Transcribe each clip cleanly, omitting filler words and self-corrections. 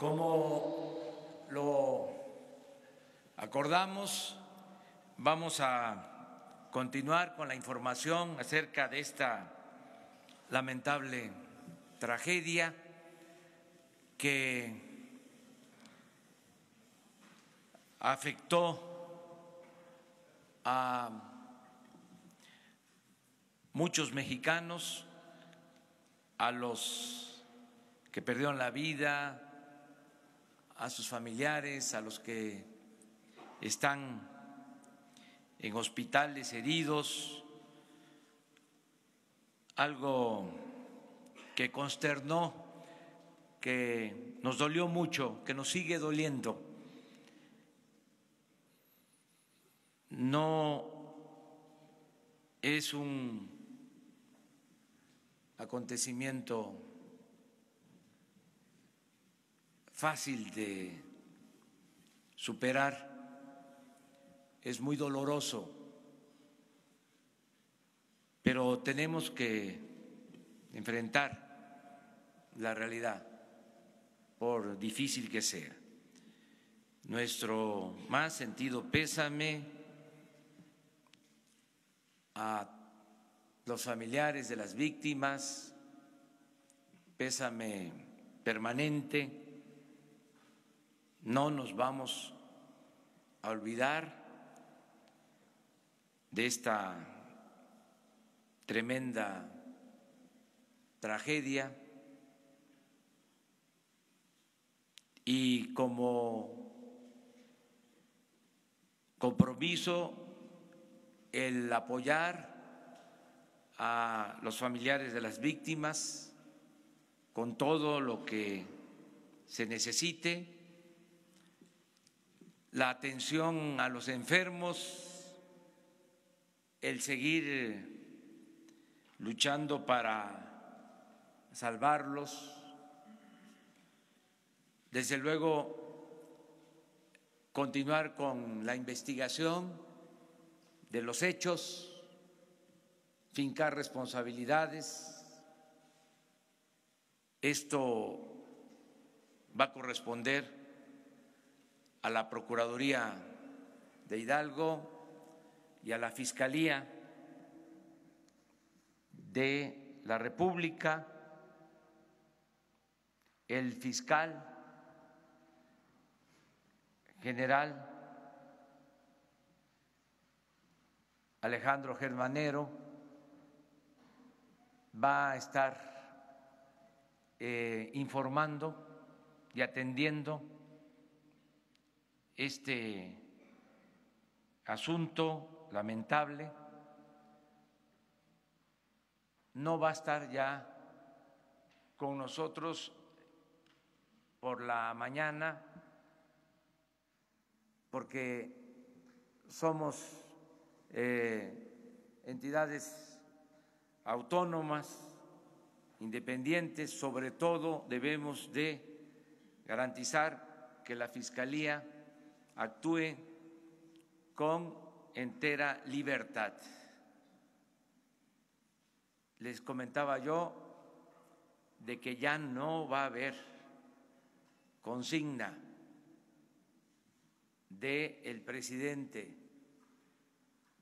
Como lo acordamos, vamos a continuar con la información acerca de esta lamentable tragedia que afectó a muchos mexicanos, a los que perdieron la vida, a sus familiares, a los que están en hospitales heridos, algo que consternó, que nos dolió mucho, que nos sigue doliendo. No es un acontecimiento fácil de superar, es muy doloroso, pero tenemos que enfrentar la realidad, por difícil que sea. Nuestro más sentido pésame a los familiares de las víctimas, pésame permanente. No nos vamos a olvidar de esta tremenda tragedia y como compromiso el apoyar a los familiares de las víctimas con todo lo que se necesite, la atención a los enfermos, el seguir luchando para salvarlos, desde luego continuar con la investigación de los hechos, fincar responsabilidades. Esto va a corresponder a la Procuraduría de Hidalgo y a la Fiscalía de la República. El fiscal general Alejandro Germanero va a estar informando y atendiendo este asunto lamentable. No va a estar ya con nosotros por la mañana porque somos entidades autónomas, independientes. Sobre todo debemos de garantizar que la Fiscalía actúe con entera libertad. Les comentaba yo de que ya no va a haber consigna del presidente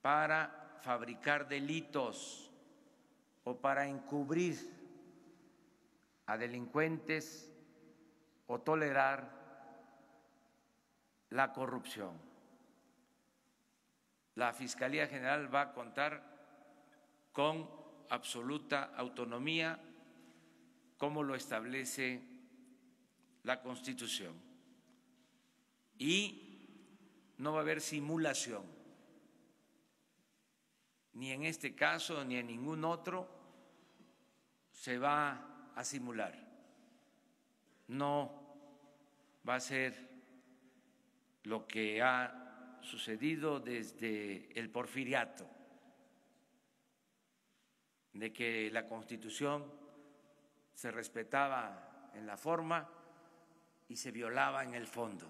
para fabricar delitos o para encubrir a delincuentes o tolerar la corrupción. La Fiscalía General va a contar con absoluta autonomía, como lo establece la Constitución, y no va a haber simulación, ni en este caso ni en ningún otro se va a simular. No va a ser lo que ha sucedido desde el Porfiriato, de que la Constitución se respetaba en la forma y se violaba en el fondo,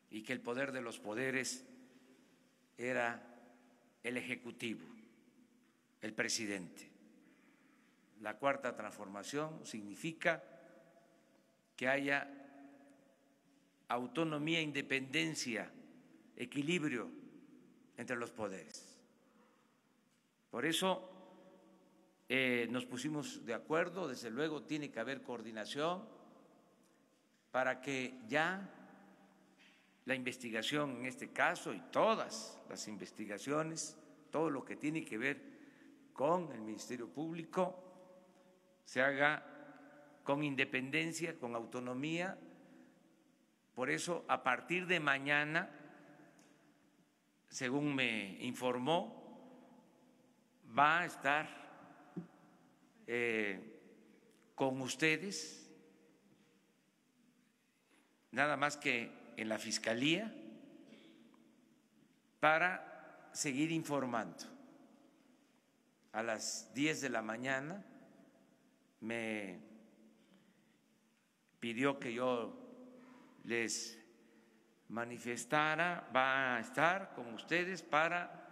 y que el poder de los poderes era el Ejecutivo, el presidente. La Cuarta Transformación significa que haya autonomía, independencia, equilibrio entre los poderes. Por eso nos pusimos de acuerdo, desde luego tiene que haber coordinación para que ya la investigación en este caso y todas las investigaciones, todo lo que tiene que ver con el Ministerio Público, se haga con independencia, con autonomía. Por eso, a partir de mañana, según me informó, va a estar con ustedes, nada más que en la Fiscalía, para seguir informando. A las 10 de la mañana me pidió que yo les manifestara, va a estar con ustedes para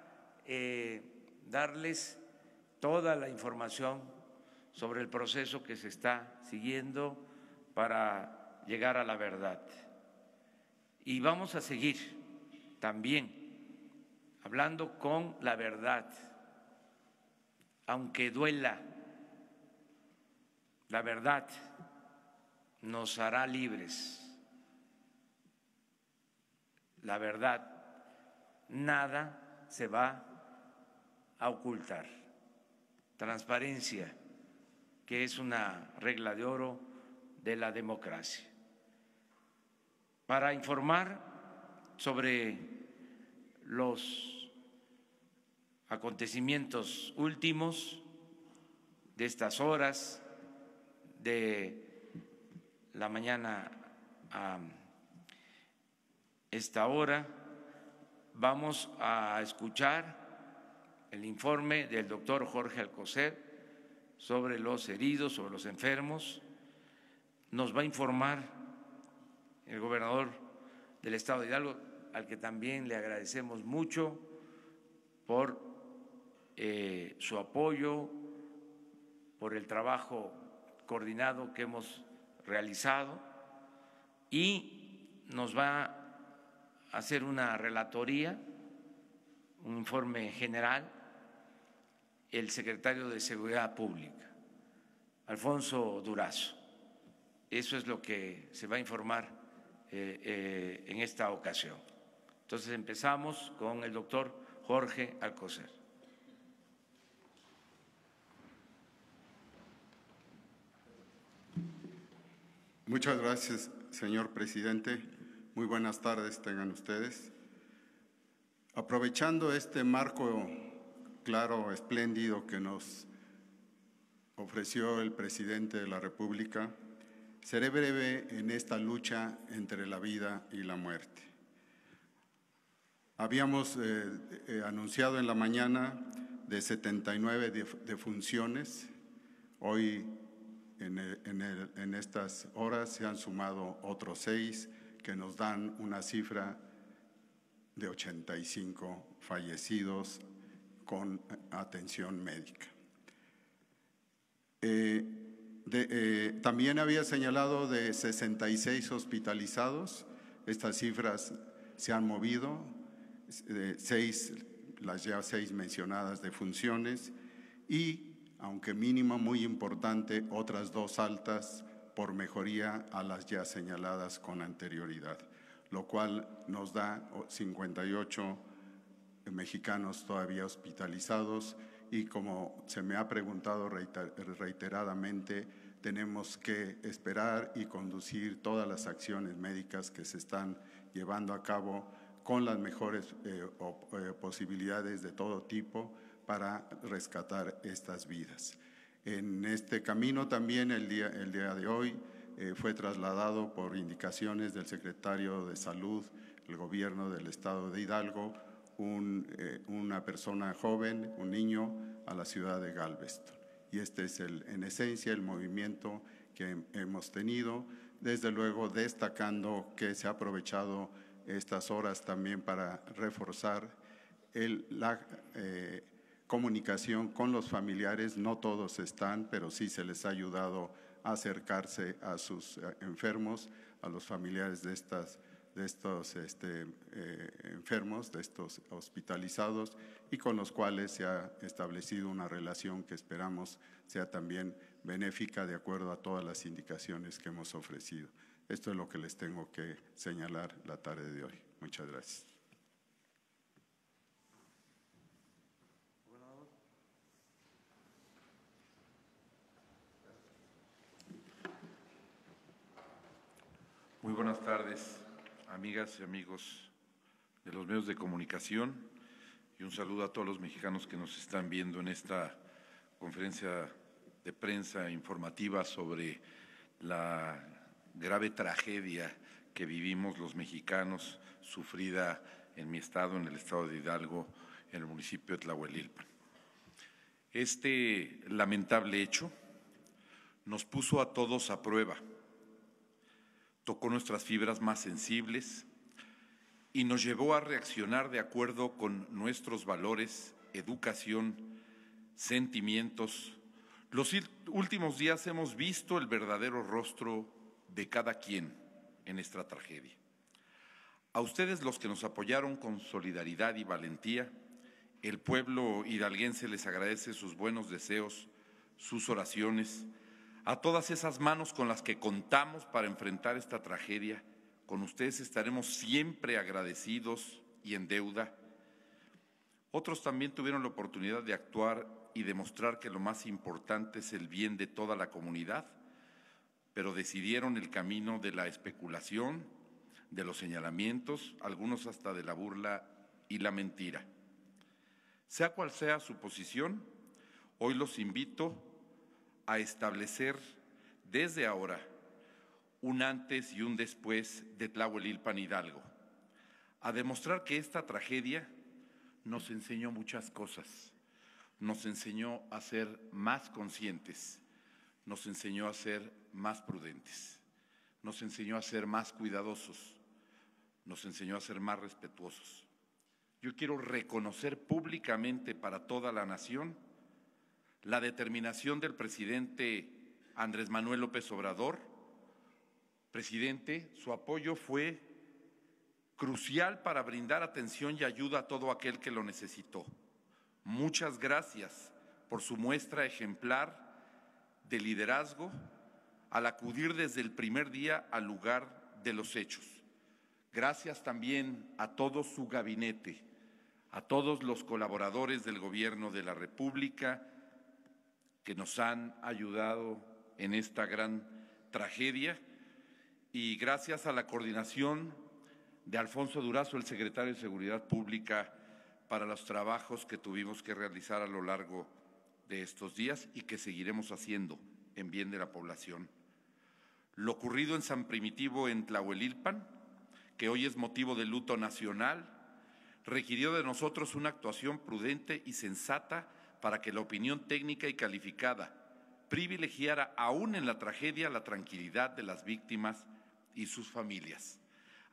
darles toda la información sobre el proceso que se está siguiendo para llegar a la verdad. Y vamos a seguir también hablando con la verdad, aunque duela. La verdad nos hará libres. La verdad, nada se va a ocultar. Transparencia, que es una regla de oro de la democracia. Para informar sobre los acontecimientos últimos de estas horas, de la mañana a esta hora, vamos a escuchar el informe del doctor Jorge Alcocer sobre los heridos, sobre los enfermos. Nos va a informar el gobernador del estado de Hidalgo, al que también le agradecemos mucho por su apoyo, por el trabajo coordinado que hemos realizado, y nos va a hacer una relatoría, un informe general, el secretario de Seguridad Pública, Alfonso Durazo. Eso es lo que se va a informar en esta ocasión. Entonces empezamos con el doctor Jorge Alcocer. Muchas gracias, señor presidente. Muy buenas tardes tengan ustedes. Aprovechando este marco claro, espléndido que nos ofreció el presidente de la República, seré breve en esta lucha entre la vida y la muerte. Habíamos anunciado en la mañana de 79 defunciones. Hoy, en estas horas, se han sumado otros 6 que nos dan una cifra de 85 fallecidos con atención médica. También había señalado de 66 hospitalizados. Estas cifras se han movido, las ya 6 mencionadas defunciones, y, aunque mínima, muy importante, otras 2 altas por mejoría a las ya señaladas con anterioridad, lo cual nos da 58 mexicanos todavía hospitalizados. Y como se me ha preguntado reiteradamente, tenemos que esperar y conducir todas las acciones médicas que se están llevando a cabo con las mejores posibilidades de todo tipo para rescatar estas vidas. En este camino también el día de hoy fue trasladado por indicaciones del secretario de Salud, el gobierno del estado de Hidalgo, una persona joven, un niño, a la ciudad de Galveston. Y este es en esencia el movimiento que hemos tenido, desde luego destacando que se ha aprovechado estas horas también para reforzar la comunicación con los familiares. No todos están, pero sí se les ha ayudado a acercarse a sus enfermos, a los familiares de estas estos enfermos, de estos hospitalizados, y con los cuales se ha establecido una relación que esperamos sea también benéfica de acuerdo a todas las indicaciones que hemos ofrecido. Esto es lo que les tengo que señalar la tarde de hoy. Muchas gracias. Muy buenas tardes, amigas y amigos de los medios de comunicación, y un saludo a todos los mexicanos que nos están viendo en esta conferencia de prensa informativa sobre la grave tragedia que vivimos los mexicanos, sufrida en mi estado, en el estado de Hidalgo, en el municipio de Tlahuelilpan. Este lamentable hecho nos puso a todos a prueba, tocó nuestras fibras más sensibles y nos llevó a reaccionar de acuerdo con nuestros valores, educación, sentimientos. Los últimos días hemos visto el verdadero rostro de cada quien en esta tragedia. A ustedes, los que nos apoyaron con solidaridad y valentía, el pueblo hidalguense les agradece sus buenos deseos, sus oraciones, a todas esas manos con las que contamos para enfrentar esta tragedia. Con ustedes estaremos siempre agradecidos y en deuda. Otros también tuvieron la oportunidad de actuar y demostrar que lo más importante es el bien de toda la comunidad, pero decidieron el camino de la especulación, de los señalamientos, algunos hasta de la burla y la mentira. Sea cual sea su posición, hoy los invito a establecer desde ahora un antes y un después de Tlahuelilpan Hidalgo, a demostrar que esta tragedia nos enseñó muchas cosas, nos enseñó a ser más conscientes, nos enseñó a ser más prudentes, nos enseñó a ser más cuidadosos, nos enseñó a ser más respetuosos. Yo quiero reconocer públicamente para toda la nación la determinación del presidente Andrés Manuel López Obrador. Presidente, su apoyo fue crucial para brindar atención y ayuda a todo aquel que lo necesitó. Muchas gracias por su muestra ejemplar de liderazgo al acudir desde el primer día al lugar de los hechos. Gracias también a todo su gabinete, a todos los colaboradores del Gobierno de la República que nos han ayudado en esta gran tragedia, y gracias a la coordinación de Alfonso Durazo, el secretario de Seguridad Pública, para los trabajos que tuvimos que realizar a lo largo de estos días y que seguiremos haciendo en bien de la población. Lo ocurrido en San Primitivo, en Tlahuelilpan, que hoy es motivo de luto nacional, requirió de nosotros una actuación prudente y sensata para que la opinión técnica y calificada privilegiara aún en la tragedia la tranquilidad de las víctimas y sus familias.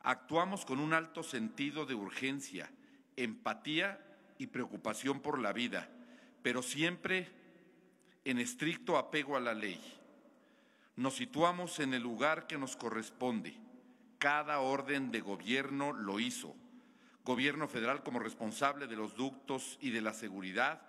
Actuamos con un alto sentido de urgencia, empatía y preocupación por la vida, pero siempre en estricto apego a la ley. Nos situamos en el lugar que nos corresponde. Cada orden de gobierno lo hizo. Gobierno federal como responsable de los ductos y de la seguridad,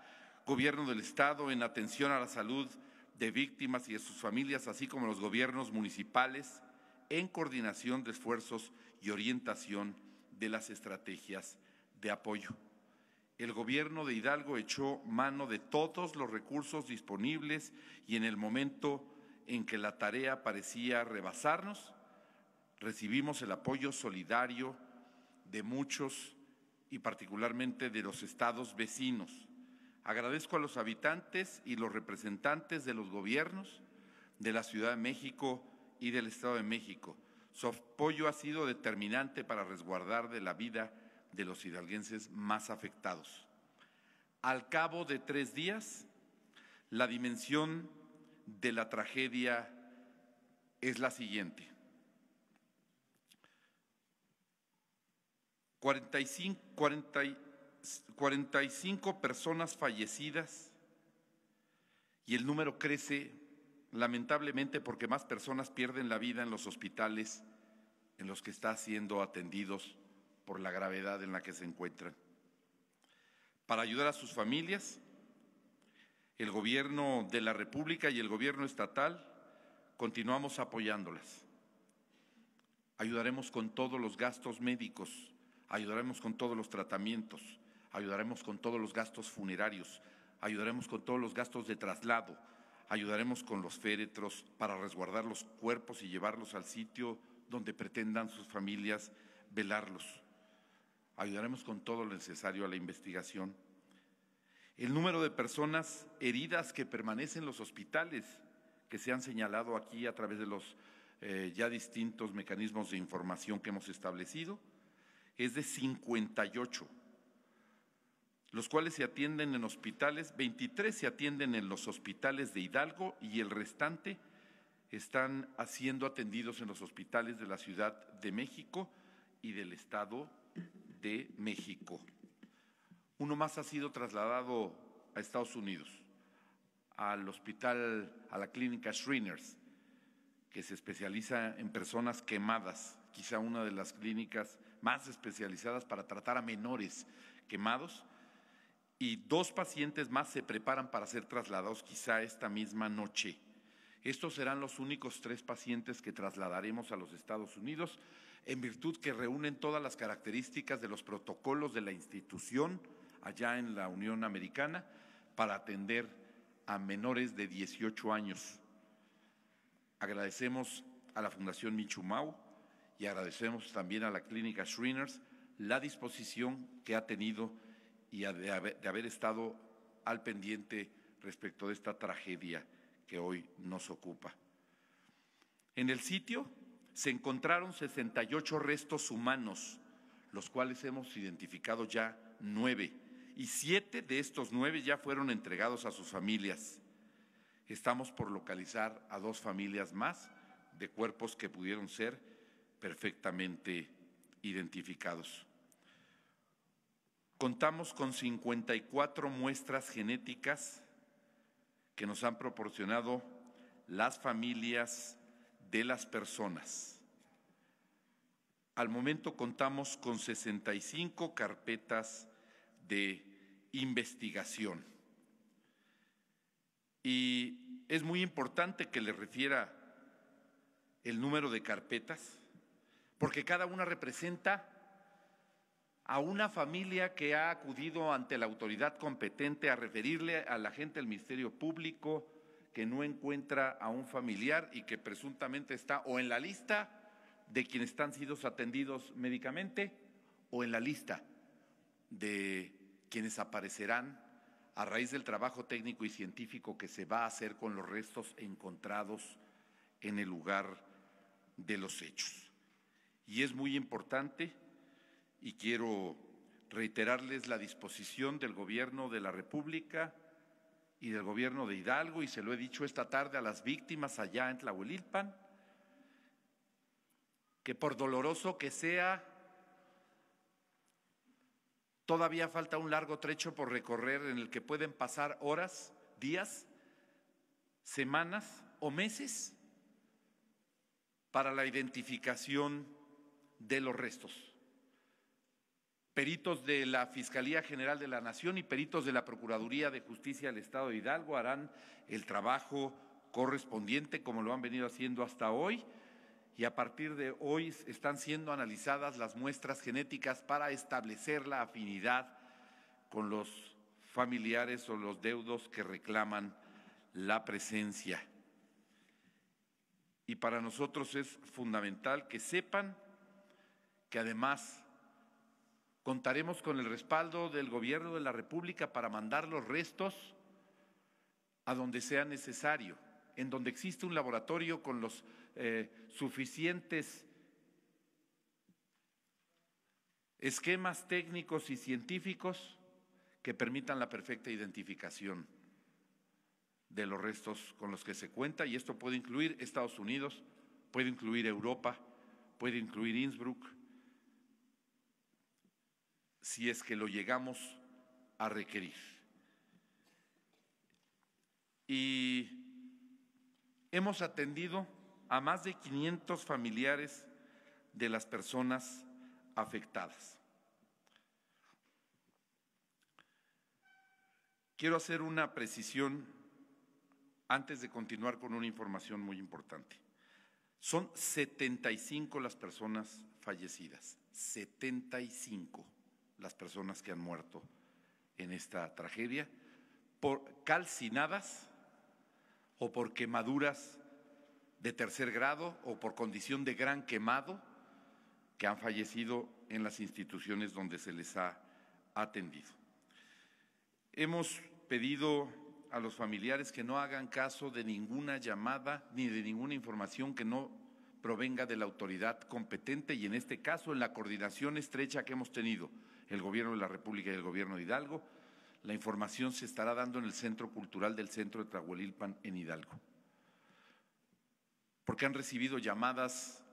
Gobierno del Estado en atención a la salud de víctimas y de sus familias, así como los gobiernos municipales en coordinación de esfuerzos y orientación de las estrategias de apoyo. El Gobierno de Hidalgo echó mano de todos los recursos disponibles y en el momento en que la tarea parecía rebasarnos, recibimos el apoyo solidario de muchos y particularmente de los estados vecinos. Agradezco a los habitantes y los representantes de los gobiernos de la Ciudad de México y del Estado de México. Su apoyo ha sido determinante para resguardar de la vida de los hidalguenses más afectados. Al cabo de 3 días, la dimensión de la tragedia es la siguiente: 45 personas fallecidas, y el número crece lamentablemente porque más personas pierden la vida en los hospitales en los que están siendo atendidos por la gravedad en la que se encuentran. Para ayudar a sus familias, el Gobierno de la República y el Gobierno estatal continuamos apoyándolas. Ayudaremos con todos los gastos médicos, ayudaremos con todos los tratamientos, ayudaremos con todos los gastos funerarios, ayudaremos con todos los gastos de traslado, ayudaremos con los féretros para resguardar los cuerpos y llevarlos al sitio donde pretendan sus familias velarlos. Ayudaremos con todo lo necesario a la investigación. El número de personas heridas que permanecen en los hospitales, que se han señalado aquí a través de los ya distintos mecanismos de información que hemos establecido, es de 58, los cuales se atienden en hospitales, 23 se atienden en los hospitales de Hidalgo y el restante están siendo atendidos en los hospitales de la Ciudad de México y del Estado de México. Uno más ha sido trasladado a Estados Unidos, al hospital, a la clínica Shriners, que se especializa en personas quemadas, quizá una de las clínicas más especializadas para tratar a menores quemados, y 2 pacientes más se preparan para ser trasladados quizá esta misma noche. Estos serán los únicos 3 pacientes que trasladaremos a los Estados Unidos, en virtud que reúnen todas las características de los protocolos de la institución allá en la Unión Americana para atender a menores de 18 años. Agradecemos a la Fundación Michumau y agradecemos también a la Clínica Shriners la disposición que ha tenido y de haber estado al pendiente respecto de esta tragedia que hoy nos ocupa. En el sitio se encontraron 68 restos humanos, los cuales hemos identificado ya 9, y 7 de estos 9 ya fueron entregados a sus familias. Estamos por localizar a 2 familias más de cuerpos que pudieron ser perfectamente identificados. Contamos con 54 muestras genéticas que nos han proporcionado las familias de las personas. Al momento contamos con 65 carpetas de investigación. Y es muy importante que le refiera el número de carpetas, porque cada una representa a una familia que ha acudido ante la autoridad competente a referirle a la agente del Ministerio Público que no encuentra a un familiar y que presuntamente está o en la lista de quienes están siendo atendidos médicamente o en la lista de quienes aparecerán a raíz del trabajo técnico y científico que se va a hacer con los restos encontrados en el lugar de los hechos. Y es muy importante, y quiero reiterarles la disposición del Gobierno de la República y del Gobierno de Hidalgo, y se lo he dicho esta tarde a las víctimas allá en Tlahuelilpan, que por doloroso que sea, todavía falta un largo trecho por recorrer en el que pueden pasar horas, días, semanas o meses para la identificación de los restos. Peritos de la Fiscalía General de la Nación y peritos de la Procuraduría de Justicia del Estado de Hidalgo harán el trabajo correspondiente, como lo han venido haciendo hasta hoy, y a partir de hoy están siendo analizadas las muestras genéticas para establecer la afinidad con los familiares o los deudos que reclaman la presencia. Y para nosotros es fundamental que sepan que además contaremos con el respaldo del Gobierno de la República para mandar los restos a donde sea necesario, en donde existe un laboratorio con los suficientes esquemas técnicos y científicos que permitan la perfecta identificación de los restos con los que se cuenta, y esto puede incluir Estados Unidos, puede incluir Europa, puede incluir Innsbruck, si es que lo llegamos a requerir. Y hemos atendido a más de 500 familiares de las personas afectadas. Quiero hacer una precisión antes de continuar con una información muy importante. Son 75 las personas fallecidas, 75 las personas que han muerto en esta tragedia, por calcinadas o por quemaduras de tercer grado o por condición de gran quemado, que han fallecido en las instituciones donde se les ha atendido. Hemos pedido a los familiares que no hagan caso de ninguna llamada ni de ninguna información que no provenga de la autoridad competente, y en este caso, en la coordinación estrecha que hemos tenido el Gobierno de la República y el Gobierno de Hidalgo, la información se estará dando en el Centro Cultural del Centro de Tlahuelilpan en Hidalgo. Porque han recibido llamadas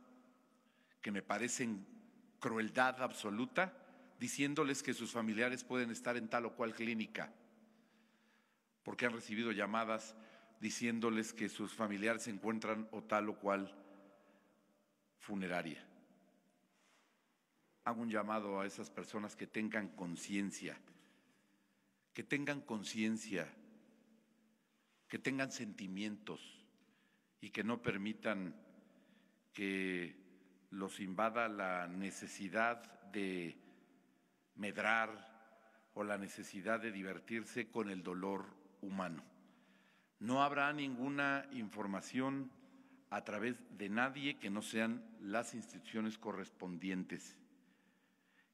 que me parecen crueldad absoluta, diciéndoles que sus familiares pueden estar en tal o cual clínica, porque han recibido llamadas diciéndoles que sus familiares se encuentran o tal o cual funeraria. Hago un llamado a esas personas que tengan conciencia, que tengan sentimientos y que no permitan que los invada la necesidad de medrar o la necesidad de divertirse con el dolor humano. No habrá ninguna información a través de nadie que no sean las instituciones correspondientes.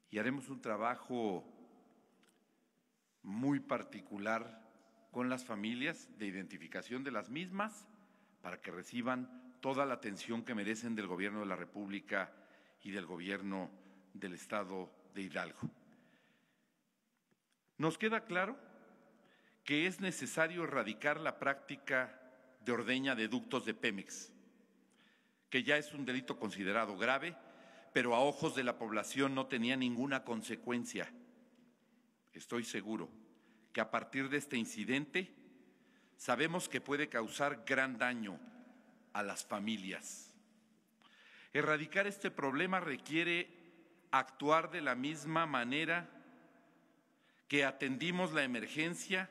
Y haremos un trabajo muy particular con las familias de identificación de las mismas para que reciban toda la atención que merecen del Gobierno de la República y del Gobierno del Estado de Hidalgo. Nos queda claro que es necesario erradicar la práctica de ordeña de ductos de Pemex, que ya es un delito considerado grave, pero a ojos de la población no tenía ninguna consecuencia. Estoy seguro que a partir de este incidente sabemos que puede causar gran daño a las familias. Erradicar este problema requiere actuar de la misma manera que atendimos la emergencia,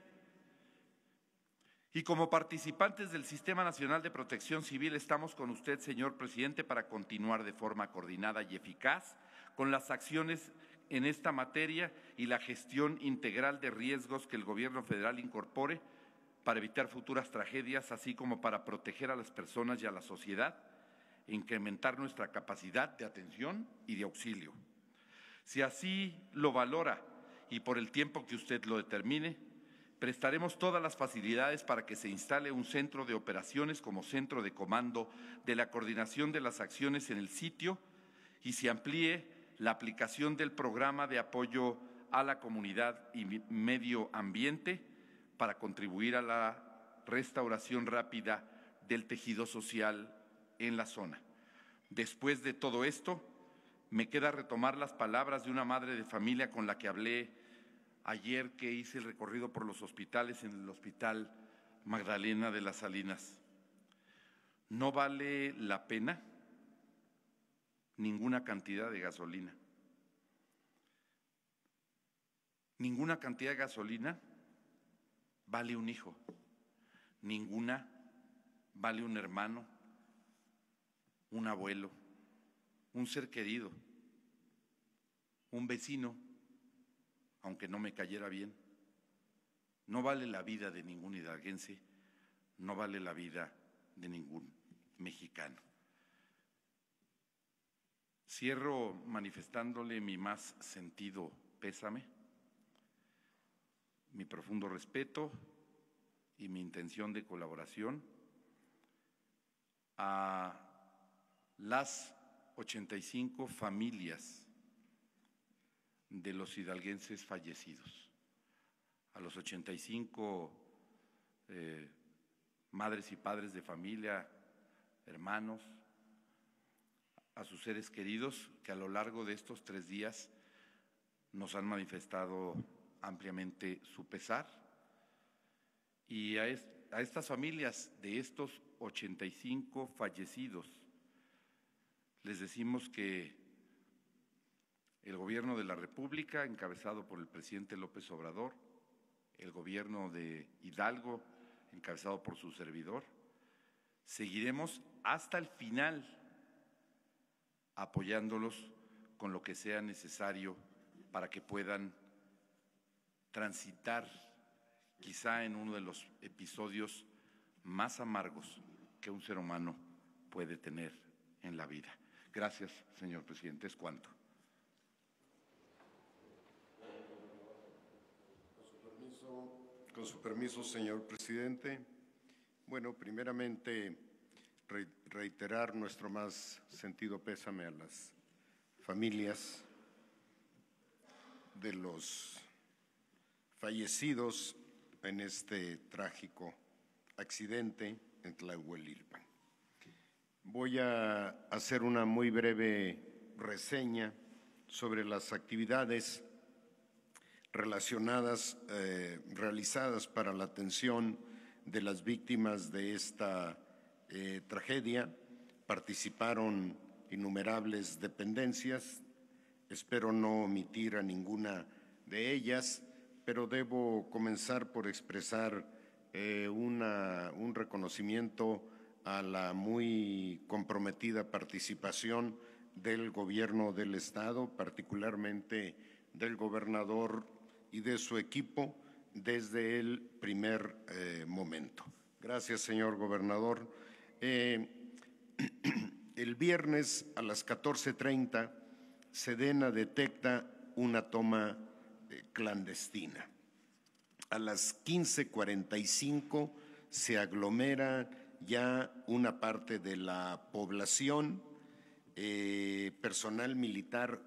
y como participantes del Sistema Nacional de Protección Civil estamos con usted, señor presidente, para continuar de forma coordinada y eficaz con las acciones en esta materia y la gestión integral de riesgos que el Gobierno federal incorpore para evitar futuras tragedias, así como para proteger a las personas y a la sociedad e incrementar nuestra capacidad de atención y de auxilio. Si así lo valora y por el tiempo que usted lo determine, prestaremos todas las facilidades para que se instale un centro de operaciones como centro de comando de la coordinación de las acciones en el sitio y se amplíe la aplicación del programa de apoyo a la comunidad y medio ambiente para contribuir a la restauración rápida del tejido social en la zona. Después de todo esto, me queda retomar las palabras de una madre de familia con la que hablé ayer que hice el recorrido por los hospitales en el Hospital Magdalena de las Salinas. No vale la pena ninguna cantidad de gasolina. Ninguna cantidad de gasolina vale un hijo. Ninguna vale un hermano, un abuelo, un ser querido, un vecino, aunque no me cayera bien. No vale la vida de ningún hidalguense, no vale la vida de ningún mexicano. Cierro manifestándole mi más sentido pésame, mi profundo respeto y mi intención de colaboración a las 85 familias de los hidalguenses fallecidos, a los 85 madres y padres de familia, hermanos, a sus seres queridos que a lo largo de estos 3 días nos han manifestado ampliamente su pesar, y a estas familias de estos 85 fallecidos les decimos que el Gobierno de la República, encabezado por el presidente López Obrador, el Gobierno de Hidalgo, encabezado por su servidor, seguiremos hasta el final apoyándolos con lo que sea necesario para que puedan transitar quizá en uno de los episodios más amargos que un ser humano puede tener en la vida. Gracias, señor presidente. Es cuanto. Con su permiso, señor presidente. Bueno, primeramente reiterar nuestro más sentido pésame a las familias de los fallecidos en este trágico accidente en Tlahuelilpan. Voy a hacer una muy breve reseña sobre las actividades realizadas para la atención de las víctimas de esta tragedia. Participaron innumerables dependencias, espero no omitir a ninguna de ellas, pero debo comenzar por expresar un reconocimiento a la muy comprometida participación del Gobierno del Estado, particularmente del gobernador y de su equipo desde el primer momento. Gracias, señor gobernador. El viernes a las 14:30, Sedena detecta una toma clandestina. A las 15:45 se aglomera ya una parte de la población. Personal militar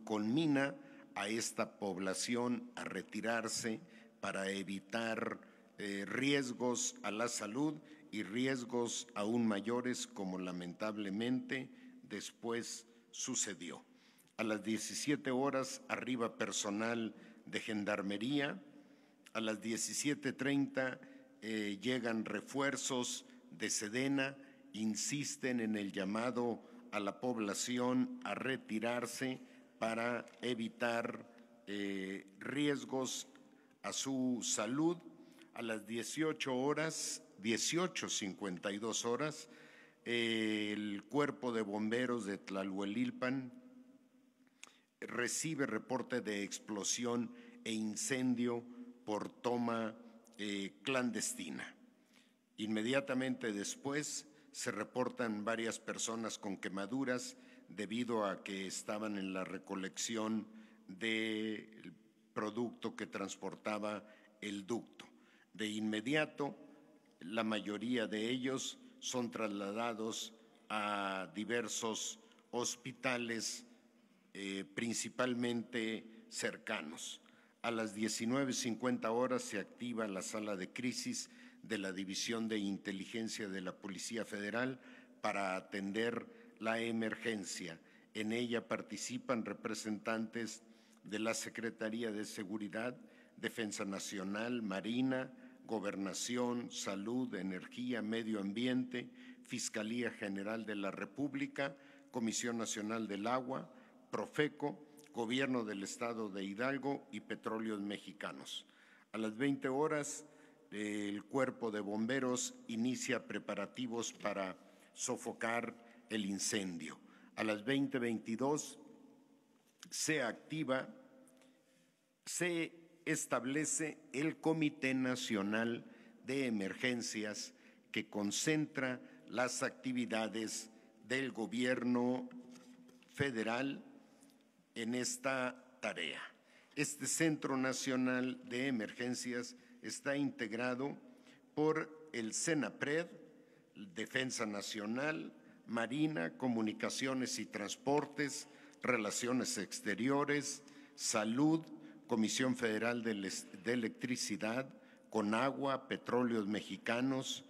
conmina a esta población a retirarse para evitar riesgos a la salud y riesgos aún mayores, como lamentablemente después sucedió. A las 17 horas arriba personal de Gendarmería. A las 17:30 llegan refuerzos de Sedena, insisten en el llamado a la población a retirarse para evitar riesgos a su salud. A las 18:52 horas, el Cuerpo de Bomberos de Tlahuelilpan recibe reporte de explosión e incendio por toma clandestina. Inmediatamente después se reportan varias personas con quemaduras debido a que estaban en la recolección del producto que transportaba el ducto. De inmediato, la mayoría de ellos son trasladados a diversos hospitales, principalmente cercanos. A las 19:50 horas se activa la sala de crisis de la División de Inteligencia de la Policía Federal para atender la emergencia. En ella participan representantes de la Secretaría de Seguridad, Defensa Nacional, Marina, Gobernación, Salud, Energía, Medio Ambiente, Fiscalía General de la República, Comisión Nacional del Agua, Profeco, Gobierno del Estado de Hidalgo y Petróleos Mexicanos. A las 20 horas, el Cuerpo de Bomberos inicia preparativos para sofocar el incendio. A las 20:22 se establece el Comité Nacional de Emergencias, que concentra las actividades del Gobierno federal en esta tarea. Este Centro Nacional de Emergencias está integrado por el CENAPRED, Defensa Nacional, Marina, Comunicaciones y Transportes, Relaciones Exteriores, Salud, Comisión Federal de Electricidad, Conagua, Petróleos Mexicanos,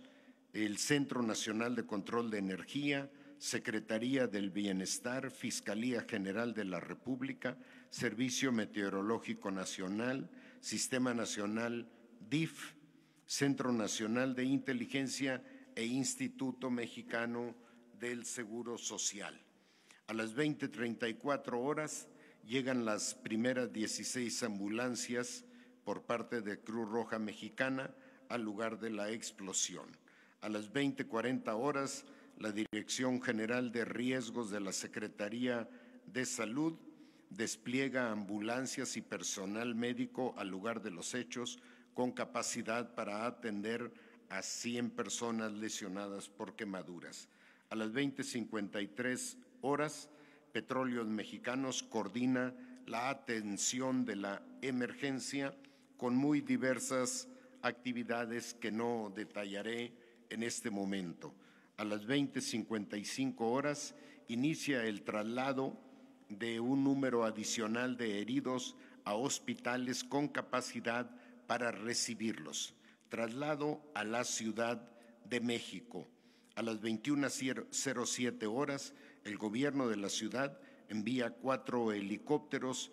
el Centro Nacional de Control de Energía, Secretaría del Bienestar, Fiscalía General de la República, Servicio Meteorológico Nacional, Sistema Nacional DIF, Centro Nacional de Inteligencia e Instituto Mexicano del Seguro Social. A las 20:34 horas llegan las primeras 16 ambulancias por parte de Cruz Roja Mexicana al lugar de la explosión. A las 20:40 horas, la Dirección General de Riesgos de la Secretaría de Salud despliega ambulancias y personal médico al lugar de los hechos con capacidad para atender a 100 personas lesionadas por quemaduras. A las 20:53 horas, Petróleos Mexicanos coordina la atención de la emergencia con muy diversas actividades que no detallaré en este momento. A las 20:55 horas inicia el traslado de un número adicional de heridos a hospitales con capacidad para recibirlos. Traslado a la Ciudad de México. A las 21:07 horas, el gobierno de la ciudad envía 4 helicópteros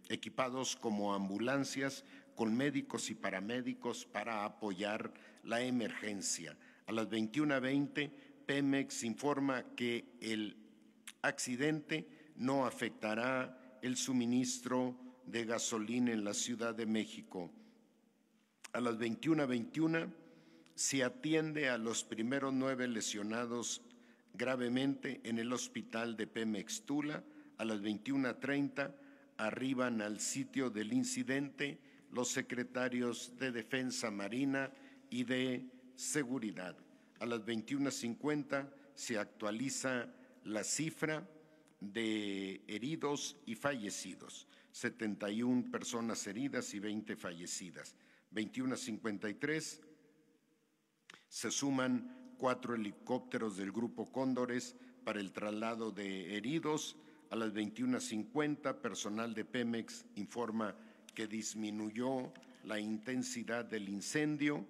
equipados como ambulancias con médicos y paramédicos para apoyar la emergencia. A las 21:20, Pemex informa que el accidente no afectará el suministro de gasolina en la Ciudad de México. A las 21:21 se atiende a los primeros 9 lesionados gravemente en el hospital de Pemex Tula. A las 21:30 arriban al sitio del incidente los secretarios de Defensa Marina y de Seguridad. A las 21:50 se actualiza la cifra de heridos y fallecidos, 71 personas heridas y 20 fallecidas. 21:53 se suman 4 helicópteros del Grupo Cóndores para el traslado de heridos. A las 21:50, personal de Pemex informa que disminuyó la intensidad del incendio.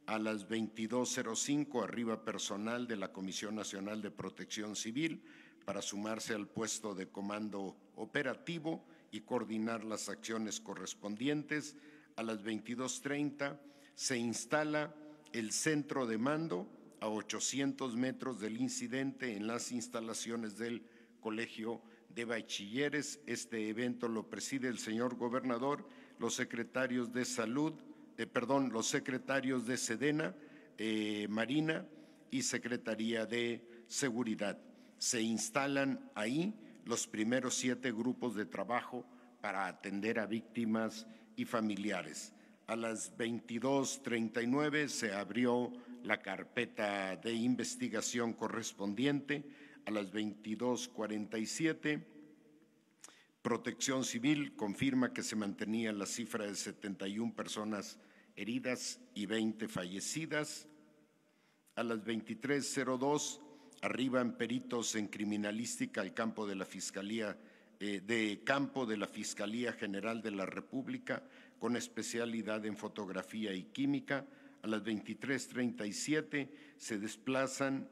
A las 22:05 arriba personal de la Comisión Nacional de Protección Civil para sumarse al puesto de comando operativo y coordinar las acciones correspondientes. A las 22:30 se instala el centro de mando a 800 metros del incidente en las instalaciones del Colegio de Bachilleres. Este evento lo preside el señor gobernador, los secretarios de Salud, los secretarios de Sedena, Marina y Secretaría de Seguridad. Se instalan ahí los primeros 7 grupos de trabajo para atender a víctimas y familiares. A las 22:39 se abrió la carpeta de investigación correspondiente. A las 22:47, Protección Civil confirma que se mantenía la cifra de 71 personas heridas y 20 fallecidas. A las 23:02 arriban peritos en criminalística al campo de la Fiscalía General de la República con especialidad en fotografía y química. A las 23:37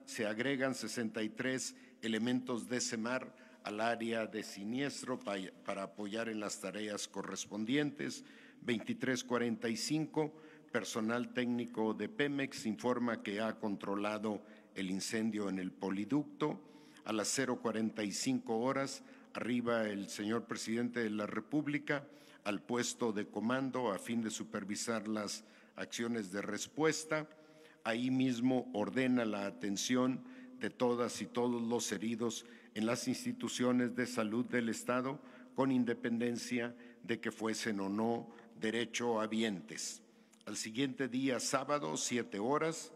se agregan 63 elementos de SEMAR al área de siniestro para apoyar en las tareas correspondientes. 23:45, personal técnico de Pemex informa que ha controlado el incendio en el poliducto. A las 0:45 horas arriba el señor presidente de la República al puesto de comando a fin de supervisar las acciones de respuesta. Ahí mismo ordena la atención de todas y todos los heridos en las instituciones de salud del Estado, con independencia de que fuesen o no derechohabientes. Al siguiente día, sábado, 7 horas,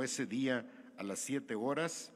ese día a las 7 horas,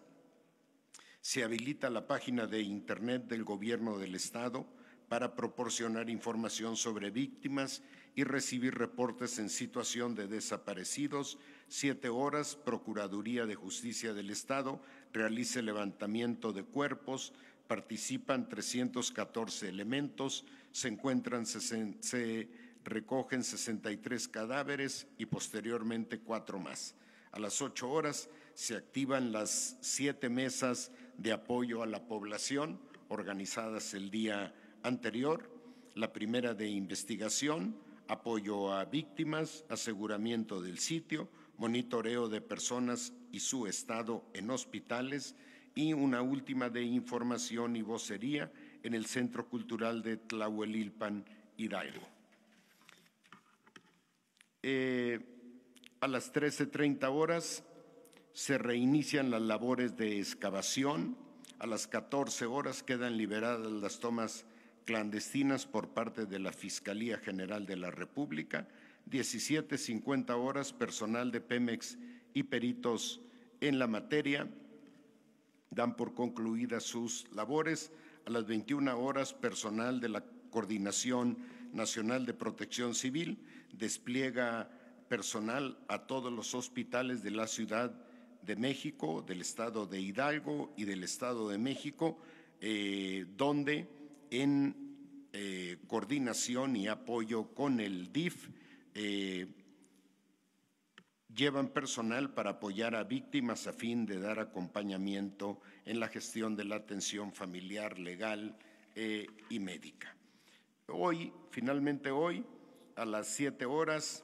se habilita la página de Internet del Gobierno del Estado para proporcionar información sobre víctimas y recibir reportes en situación de desaparecidos. 7 horas, Procuraduría de Justicia del Estado realiza el levantamiento de cuerpos, participan 314 elementos, se recogen 63 cadáveres y posteriormente 4 más. A las 8 horas se activan las 7 mesas de apoyo a la población organizadas el día anterior. La primera de investigación, apoyo a víctimas, aseguramiento del sitio, monitoreo de personas y su estado en hospitales y una última de información y vocería en el Centro Cultural de Tlahuelilpan, Hidalgo. A las 13:30 horas se reinician las labores de excavación. A las 14 horas quedan liberadas las tomas clandestinas por parte de la Fiscalía General de la República. 17:50 horas, personal de Pemex y peritos en la materia dan por concluidas sus labores. A las 21 horas, personal de la Coordinación Nacional de Protección Civil despliega personal a todos los hospitales de la Ciudad de México, del Estado de Hidalgo y del Estado de México, donde en coordinación y apoyo con el DIF llevan personal para apoyar a víctimas a fin de dar acompañamiento en la gestión de la atención familiar, legal y médica. Finalmente hoy, a las 7 horas,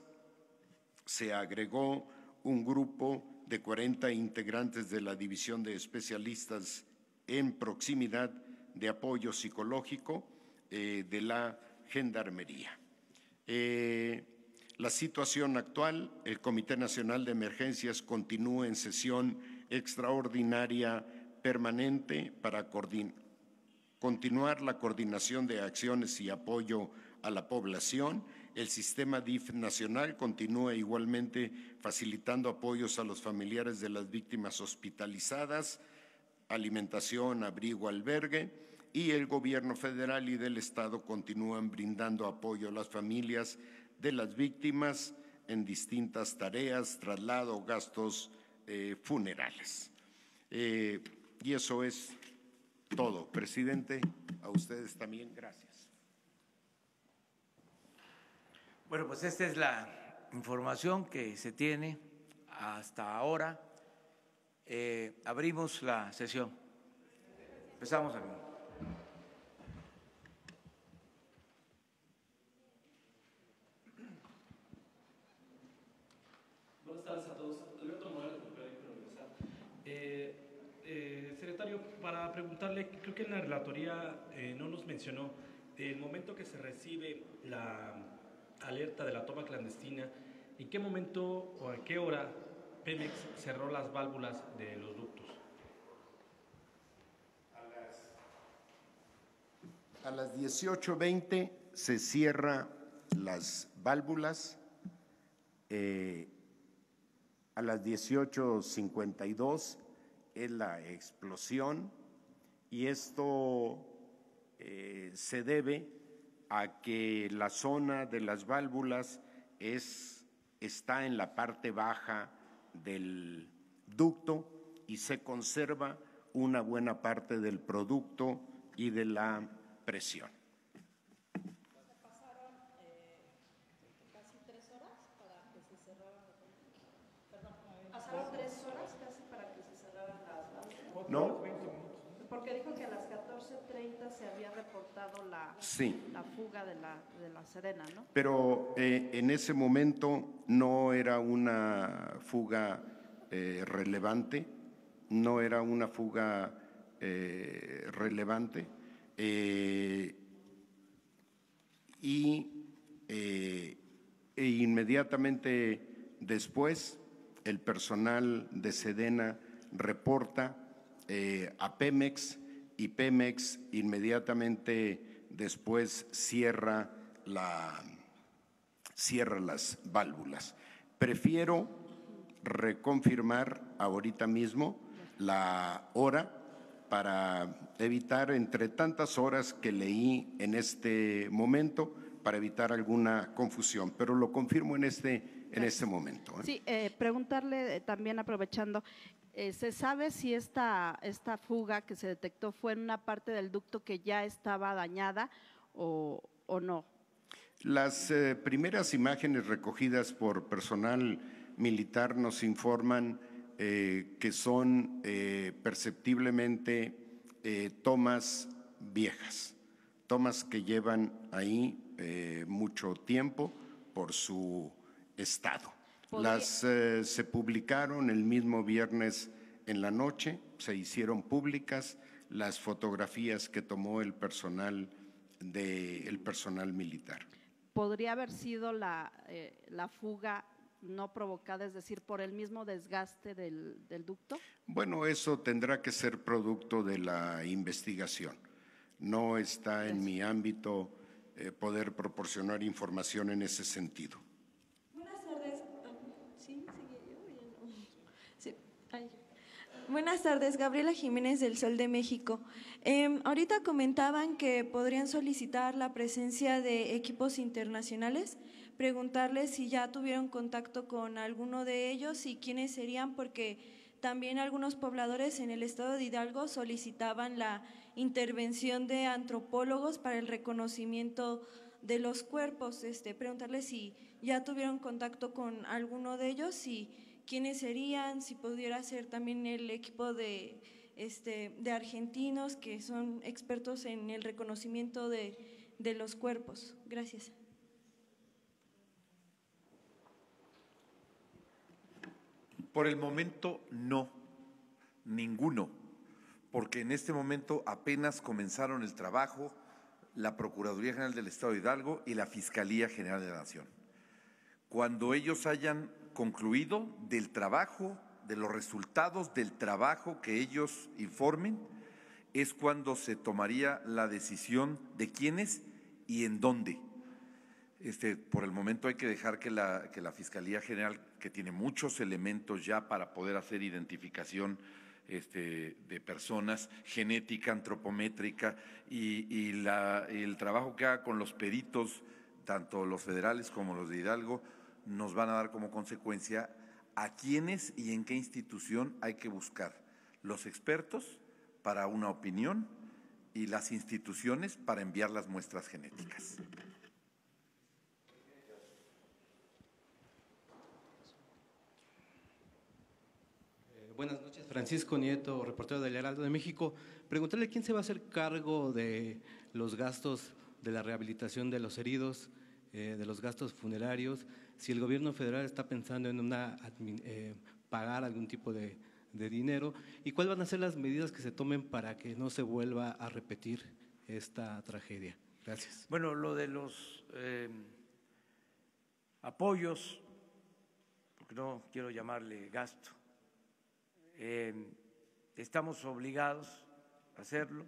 se agregó un grupo de 40 integrantes de la División de Especialistas en Proximidad de Apoyo Psicológico de la Gendarmería. La situación actual, el Comité Nacional de Emergencias continúa en sesión extraordinaria permanente para continuar la coordinación de acciones y apoyo a la población. El sistema DIF nacional continúa igualmente facilitando apoyos a los familiares de las víctimas hospitalizadas, alimentación, abrigo, albergue, y el gobierno federal y del estado continúan brindando apoyo a las familias de las víctimas en distintas tareas, traslado, gastos funerales. Y eso es todo. Presidente, a ustedes también, gracias. Bueno, pues esta es la información que se tiene hasta ahora. Abrimos la sesión. Empezamos, amigo. Buenas tardes a todos. Alberto Morales, del periódico Universal. Secretario, para preguntarle, creo que en la relatoría no nos mencionó el momento que se recibe la alerta de la toma clandestina, ¿en qué momento o a qué hora Pemex cerró las válvulas de los ductos? A las 18:20 se cierra las válvulas. A las 18:52 es la explosión, y esto se debe a que la zona de las válvulas está en la parte baja del ducto y se conserva una buena parte del producto y de la presión. Pasaron casi 3 horas para que se cerraran pasaron 3 horas casi para que se cerraran las válvulas. ¿No? Porque dijo que a las 14:30 se había reportado la fuga de la Sedena, ¿no? Pero en ese momento no era una fuga relevante, e inmediatamente después el personal de Sedena reporta a Pemex, y Pemex inmediatamente después cierra las válvulas. Prefiero reconfirmar ahorita mismo la hora para evitar, entre tantas horas que leí en este momento, para evitar alguna confusión, pero lo confirmo en este momento. Sí, preguntarle también, aprovechando, ¿se sabe si esta fuga que se detectó fue en una parte del ducto que ya estaba dañada o no? Las primeras imágenes recogidas por personal militar nos informan que son perceptiblemente tomas viejas, tomas que llevan ahí mucho tiempo por su estado. Se publicaron el mismo viernes en la noche se hicieron públicas las fotografías que tomó el personal militar. ¿Podría haber sido la fuga no provocada, es decir, por el mismo desgaste del ducto? Bueno, eso tendrá que ser producto de la investigación. No está en mi ámbito poder proporcionar información en ese sentido. Buenas tardes. Buenas tardes, Gabriela Jiménez del Sol de México. Ahorita comentaban que podrían solicitar la presencia de equipos internacionales. Preguntarles si ya tuvieron contacto con alguno de ellos y quiénes serían, porque también algunos pobladores en el estado de Hidalgo solicitaban la intervención de antropólogos para el reconocimiento de los cuerpos. Preguntarles si ya tuvieron contacto con alguno de ellos y quiénes serían, si pudiera ser también el equipo de argentinos que son expertos en el reconocimiento de los cuerpos. Gracias. Por el momento no, ninguno, porque en este momento apenas comenzaron el trabajo la Procuraduría General del Estado de Hidalgo y la Fiscalía General de la Nación. Cuando ellos hayan concluido del trabajo, de los resultados del trabajo que ellos informen, es cuando se tomaría la decisión de quiénes y en dónde. Por el momento hay que dejar que la Fiscalía General, que tiene muchos elementos ya para poder hacer identificación de personas, genética, antropométrica, y el trabajo que haga con los peritos, tanto los federales como los de Hidalgo, nos van a dar como consecuencia a quiénes y en qué institución hay que buscar los expertos para una opinión y las instituciones para enviar las muestras genéticas. Buenas noches, Francisco Nieto, reportero del Heraldo de México. Preguntarle quién se va a hacer cargo de los gastos de la rehabilitación de los heridos, de los gastos funerarios, si el gobierno federal está pensando en pagar algún tipo de dinero, y cuáles van a ser las medidas que se tomen para que no se vuelva a repetir esta tragedia. Gracias. Bueno, lo de los apoyos, porque no quiero llamarle gasto, estamos obligados a hacerlo,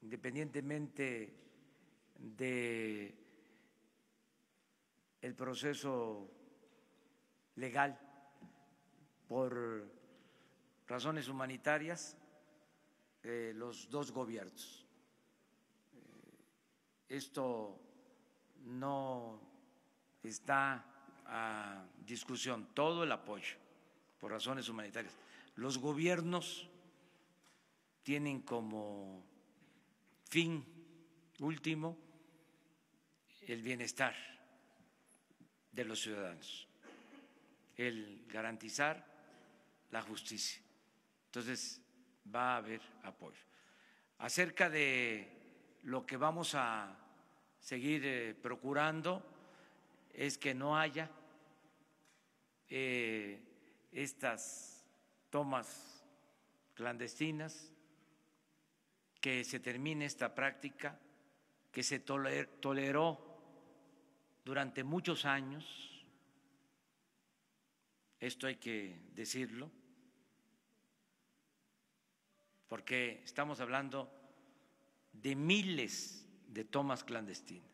independientemente de el proceso legal por razones humanitarias, los dos gobiernos. Esto no está a discusión, todo el apoyo por razones humanitarias. Los gobiernos tienen como fin último el bienestar de los ciudadanos, el garantizar la justicia. Entonces va a haber apoyo. Acerca de lo que vamos a seguir procurando es que no haya estas tomas clandestinas, que se termine esta práctica que se toleró durante muchos años. Esto hay que decirlo, porque estamos hablando de miles de tomas clandestinas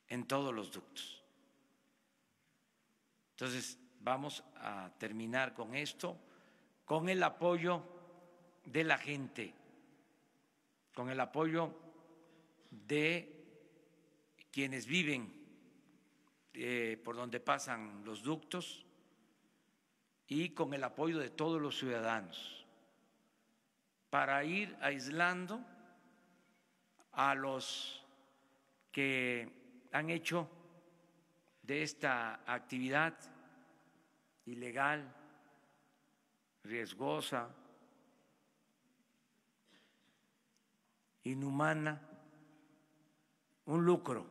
en todos los ductos. Entonces, vamos a terminar con esto, con el apoyo de la gente, con el apoyo de quienes viven por donde pasan los ductos y con el apoyo de todos los ciudadanos para ir aislando a los que han hecho de esta actividad ilegal, riesgosa, inhumana, un lucro,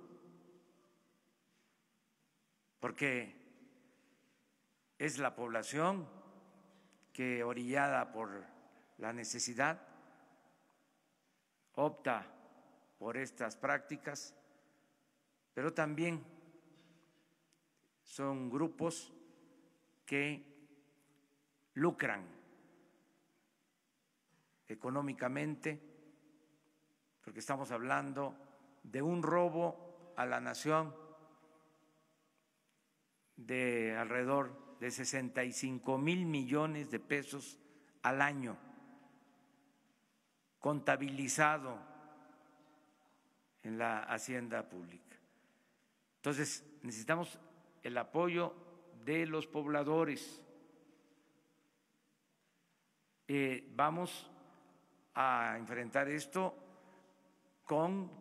porque es la población que, orillada por la necesidad, opta por estas prácticas, pero también son grupos que lucran económicamente, porque estamos hablando de un robo a la nación de alrededor de 65,000 millones de pesos al año, contabilizado en la hacienda pública. Entonces, necesitamos el apoyo de los pobladores. Vamos a enfrentar esto con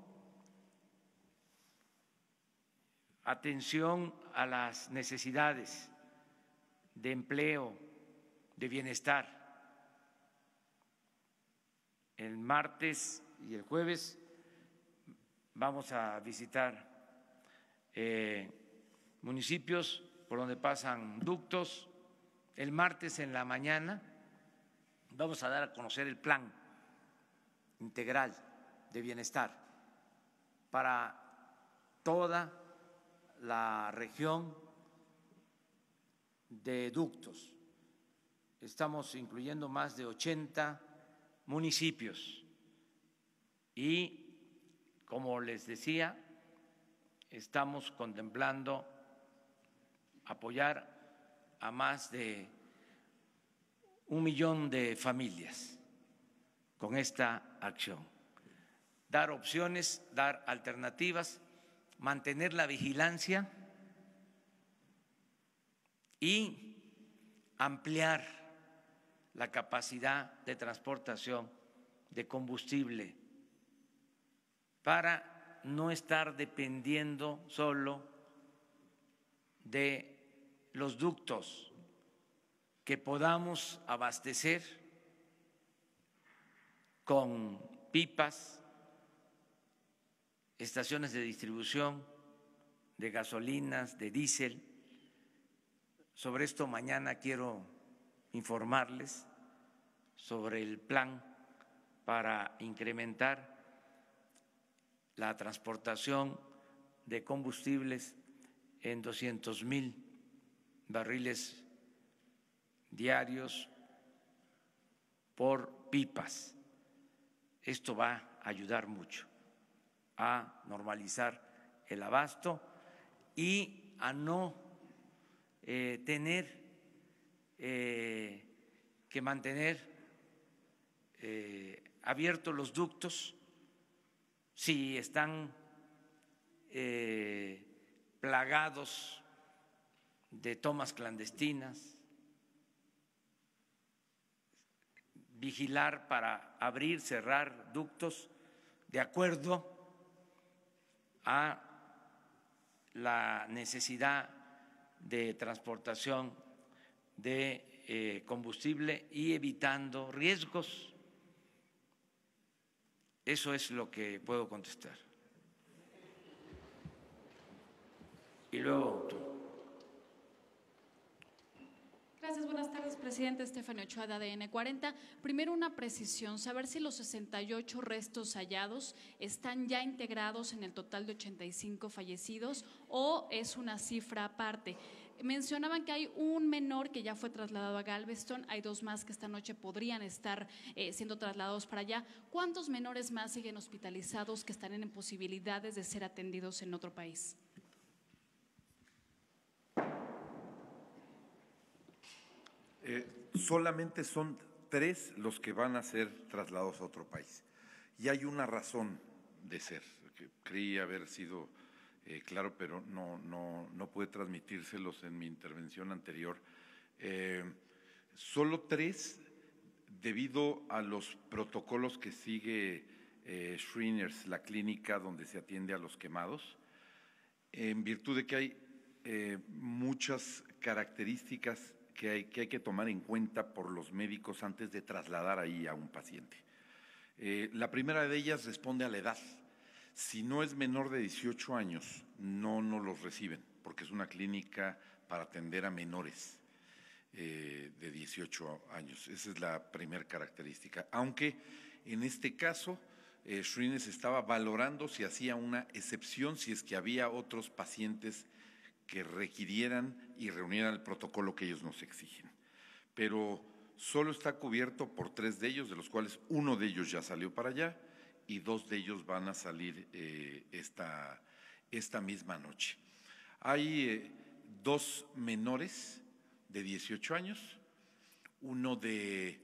atención a las necesidades de empleo, de bienestar. El martes y el jueves vamos a visitar municipios por donde pasan ductos. El martes en la mañana vamos a dar a conocer el plan integral de bienestar para toda la región de ductos. Estamos incluyendo más de 80 municipios y, como les decía, estamos contemplando apoyar a más de 1 millón de familias con esta acción. Dar opciones, dar alternativas, mantener la vigilancia y ampliar la capacidad de transportación de combustible para no estar dependiendo solo de los ductos, que podamos abastecer con pipas, estaciones de distribución de gasolinas, de diésel. Sobre esto mañana quiero informarles sobre el plan para incrementar la transportación de combustibles en 200,000 barriles diarios por pipas. Esto va a ayudar mucho a normalizar el abasto y a no tener que mantener abiertos los ductos si están plagados de tomas clandestinas. Vigilar para abrir, cerrar ductos de acuerdo a la necesidad de transportación de combustible y evitando riesgos. Eso es lo que puedo contestar. Y luego tú. Gracias, buenas tardes, presidente. Estefanía Ochoa, de ADN 40. Primero, una precisión, saber si los 68 restos hallados están ya integrados en el total de 85 fallecidos o es una cifra aparte. Mencionaban que hay un menor que ya fue trasladado a Galveston, hay 2 más que esta noche podrían estar siendo trasladados para allá. ¿Cuántos menores más siguen hospitalizados que están en posibilidades de ser atendidos en otro país? Solamente son 3 los que van a ser trasladados a otro país. Y hay una razón de ser, que creí haber sido claro, pero no pude transmitírselos en mi intervención anterior. Solo 3, debido a los protocolos que sigue Shriners, la clínica donde se atiende a los quemados, en virtud de que hay muchas características que hay que tomar en cuenta por los médicos antes de trasladar ahí a un paciente. La primera de ellas responde a la edad. Si no es menor de 18 años, no nos los reciben, porque es una clínica para atender a menores. de 18 años. Esa es la primera característica. Aunque en este caso, Shrines estaba valorando si hacía una excepción, si es que había otros pacientes que requirieran y reunieran el protocolo que ellos nos exigen. Pero solo está cubierto por 3 de ellos, de los cuales uno de ellos ya salió para allá y 2 de ellos van a salir esta misma noche. Hay 2 menores de 18 años, uno de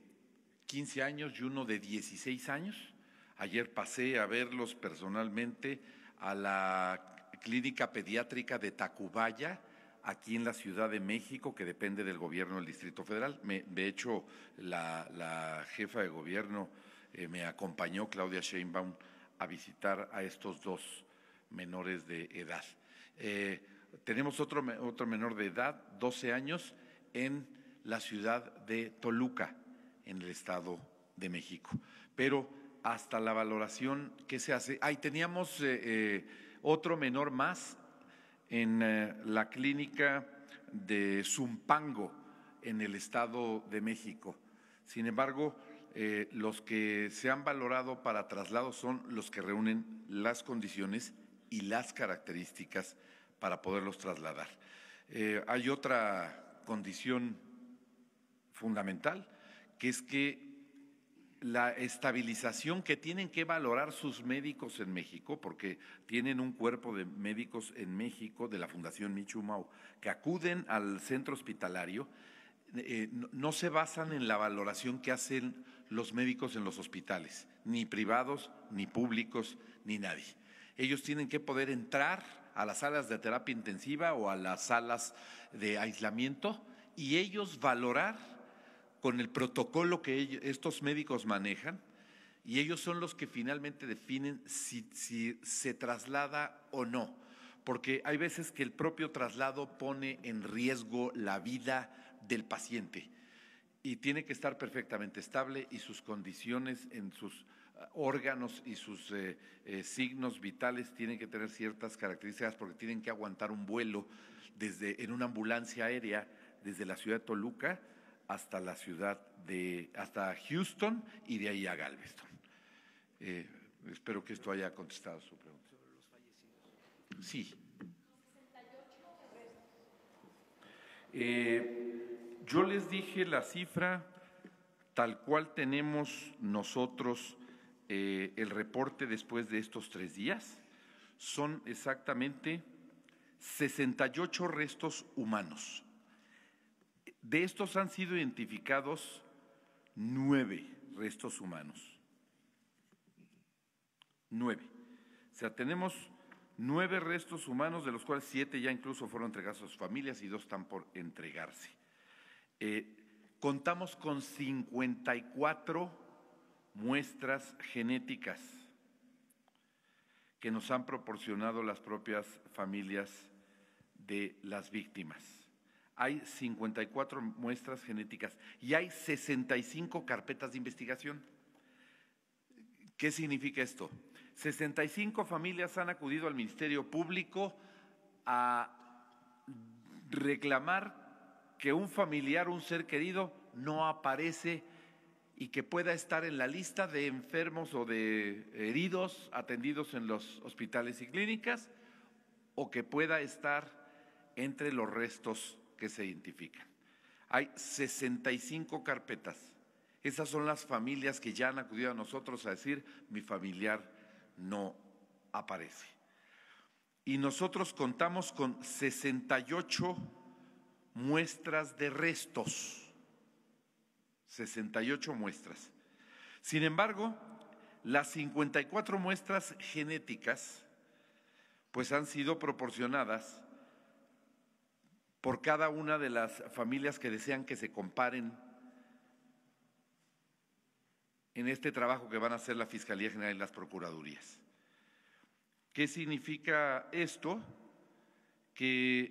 15 años y uno de 16 años. Ayer pasé a verlos personalmente a la Clínica Pediátrica de Tacubaya, aquí en la Ciudad de México, que depende del gobierno del Distrito Federal. De hecho, la jefa de gobierno me acompañó, Claudia Sheinbaum, a visitar a estos 2 menores de edad. Tenemos otro menor de edad, 12 años, en la ciudad de Toluca, en el Estado de México. Pero hasta la valoración que se hace, teníamos otro menor más en la clínica de Zumpango, en el Estado de México. Sin embargo, los que se han valorado para traslado son los que reúnen las condiciones y las características para poderlos trasladar. Hay otra condición fundamental, que es que la estabilización que tienen que valorar sus médicos en México, porque tienen un cuerpo de médicos en México de la Fundación Michumau que acuden al centro hospitalario, no se basan en la valoración que hacen los médicos en los hospitales, ni privados, ni públicos, ni nadie. Ellos tienen que poder entrar a las salas de terapia intensiva o a las salas de aislamiento y ellos valorar con el protocolo que estos médicos manejan, y ellos son los que finalmente definen si se traslada o no, porque hay veces que el propio traslado pone en riesgo la vida del paciente y tiene que estar perfectamente estable y sus condiciones en sus órganos y sus signos vitales tienen que tener ciertas características, porque tienen que aguantar un vuelo en una ambulancia aérea desde la ciudad de Toluca hasta hasta Houston y de ahí a Galveston. Espero que esto haya contestado su pregunta. ¿Sobre los fallecidos? Sí. Yo les dije la cifra tal cual tenemos nosotros el reporte después de estos 3 días. Son exactamente 68 restos humanos. De estos han sido identificados 9 restos humanos. 9. O sea, tenemos 9 restos humanos, de los cuales 7 ya incluso fueron entregados a sus familias y 2 están por entregarse. Contamos con 54 muestras genéticas que nos han proporcionado las propias familias de las víctimas. Hay 54 muestras genéticas y hay 65 carpetas de investigación. ¿Qué significa esto? 65 familias han acudido al Ministerio Público a reclamar que un familiar, un ser querido, no aparece y que pueda estar en la lista de enfermos o de heridos atendidos en los hospitales y clínicas, o que pueda estar entre los restos que se identifican. Hay 65 carpetas. Esas son las familias que ya han acudido a nosotros a decir: mi familiar no aparece. Y nosotros contamos con 68 muestras de restos. 68 muestras. Sin embargo, las 54 muestras genéticas pues han sido proporcionadas por cada una de las familias que desean que se comparen en este trabajo que van a hacer la Fiscalía General y las Procuradurías. ¿Qué significa esto? Que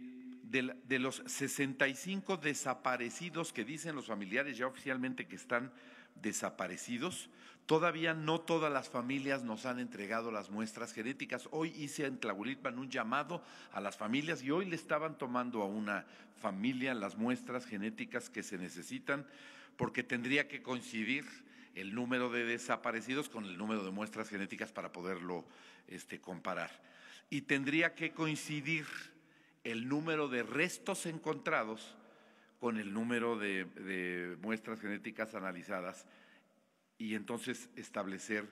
de los 65 desaparecidos que dicen los familiares ya oficialmente que están desaparecidos, todavía no todas las familias nos han entregado las muestras genéticas. Hoy hice en Tlahuelilpan un llamado a las familias y hoy le estaban tomando a una familia las muestras genéticas que se necesitan, porque tendría que coincidir el número de desaparecidos con el número de muestras genéticas para poderlo comparar. Y tendría que coincidir el número de restos encontrados con el número de muestras genéticas analizadas y entonces establecer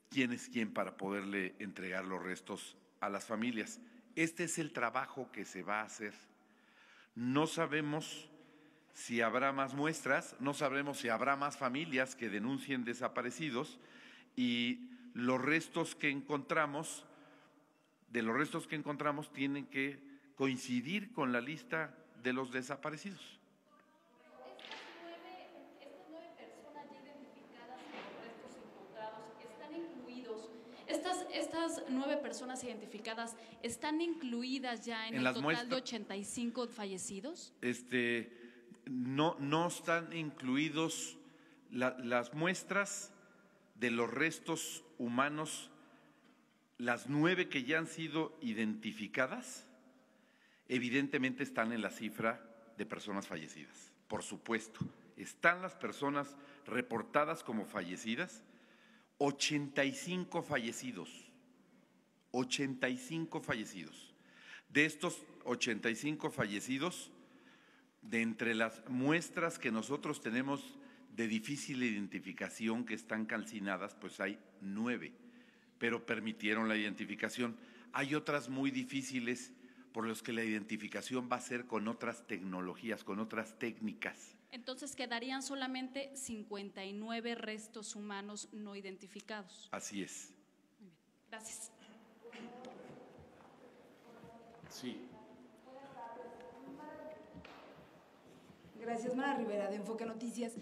quién es quién para poderle entregar los restos a las familias. Este es el trabajo que se va a hacer. No sabemos si habrá más muestras, no sabremos si habrá más familias que denuncien desaparecidos y los restos que encontramos, tienen que coincidir con la lista de los desaparecidos. Estas 9 personas ya identificadas en los restos encontrados están incluidos. Estas 9 personas identificadas están incluidas ya en el total de 85 fallecidos. No están incluidos las muestras de los restos humanos, las 9 que ya han sido identificadas. Evidentemente están en la cifra de personas fallecidas, por supuesto. Están las personas reportadas como fallecidas, 85 fallecidos, 85 fallecidos. De estos 85 fallecidos, de entre las muestras que nosotros tenemos de difícil identificación que están calcinadas, pues hay 9, pero permitieron la identificación. Hay otras muy difíciles por los que la identificación va a ser con otras tecnologías, con otras técnicas. Entonces quedarían solamente 59 restos humanos no identificados. Así es. Muy bien. Gracias. Sí. Gracias, Mara Rivera, de Enfoque Noticias.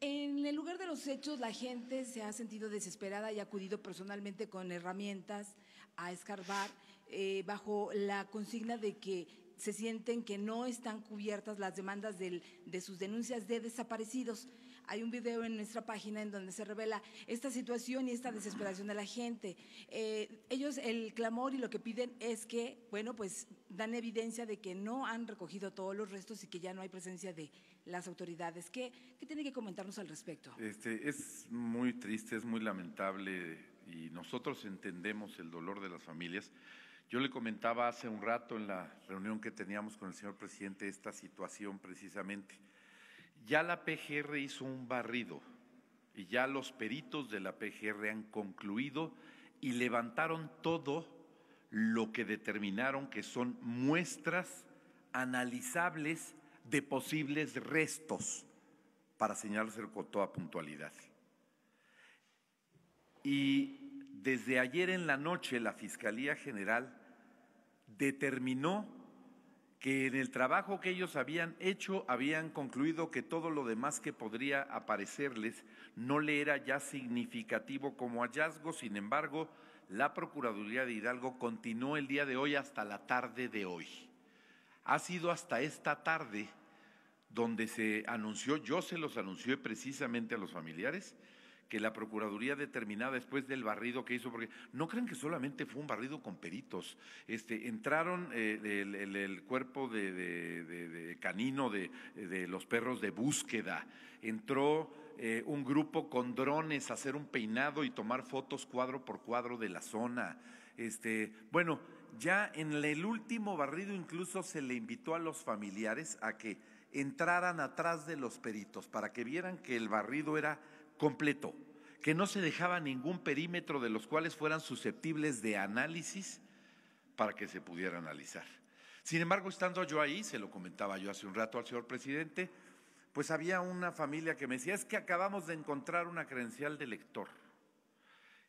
En el lugar de los hechos, la gente se ha sentido desesperada y ha acudido personalmente con herramientas a escarbar bajo la consigna de que se sienten que no están cubiertas las demandas de sus denuncias de desaparecidos. Hay un video en nuestra página en donde se revela esta situación y esta desesperación de la gente. Ellos, el clamor y lo que piden es que, bueno, pues dan evidencia de que no han recogido todos los restos y que ya no hay presencia de las autoridades. ¿Qué tiene que comentarnos al respecto? Es muy triste, es muy lamentable y nosotros entendemos el dolor de las familias. Yo le comentaba hace un rato en la reunión que teníamos con el señor presidente esta situación precisamente. Ya la PGR hizo un barrido y ya los peritos de la PGR han concluido y levantaron todo lo que determinaron que son muestras analizables de posibles restos para señalarse con toda puntualidad. Y desde ayer en la noche la Fiscalía General determinó que en el trabajo que ellos habían hecho habían concluido que todo lo demás que podría aparecerles no le era ya significativo como hallazgo. Sin embargo, la Procuraduría de Hidalgo continuó el día de hoy hasta la tarde de hoy. Ha sido hasta esta tarde donde se anunció, yo se los anuncié precisamente a los familiares, que la Procuraduría determinada después del barrido que hizo, porque no crean que solamente fue un barrido con peritos, entraron el cuerpo de canino de los perros de búsqueda, entró un grupo con drones a hacer un peinado y tomar fotos cuadro por cuadro de la zona. Bueno, ya en el último barrido incluso se le invitó a los familiares a que entraran atrás de los peritos para que vieran que el barrido era completo, que no se dejaba ningún perímetro de los cuales fueran susceptibles de análisis para que se pudiera analizar. Sin embargo, estando yo ahí, se lo comentaba yo hace un rato al señor presidente, pues había una familia que me decía, es que acabamos de encontrar una credencial de lector.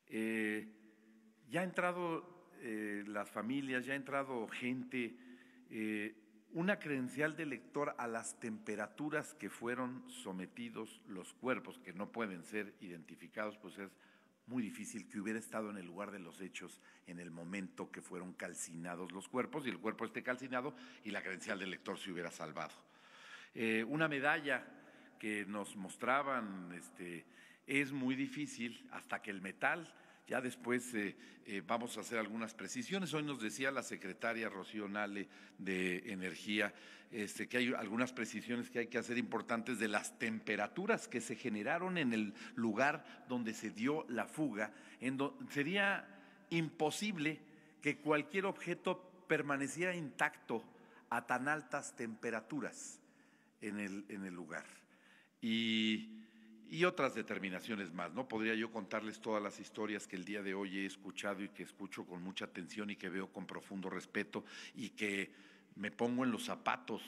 Ya ha entrado las familias, ya ha entrado gente, una credencial de lector a las temperaturas que fueron sometidos los cuerpos, que no pueden ser identificados, pues es muy difícil que hubiera estado en el lugar de los hechos en el momento que fueron calcinados los cuerpos, y el cuerpo esté calcinado y la credencial del lector se hubiera salvado. Una medalla que nos mostraban es muy difícil hasta que el metal, ya después vamos a hacer algunas precisiones. Hoy nos decía la secretaria Rocío Nale de Energía que hay algunas precisiones que hay que hacer importantes de las temperaturas que se generaron en el lugar donde se dio la fuga. Sería imposible que cualquier objeto permaneciera intacto a tan altas temperaturas en el lugar. Y otras determinaciones más, ¿no? Podría yo contarles todas las historias que el día de hoy he escuchado y que escucho con mucha atención y que veo con profundo respeto, y que me pongo en los zapatos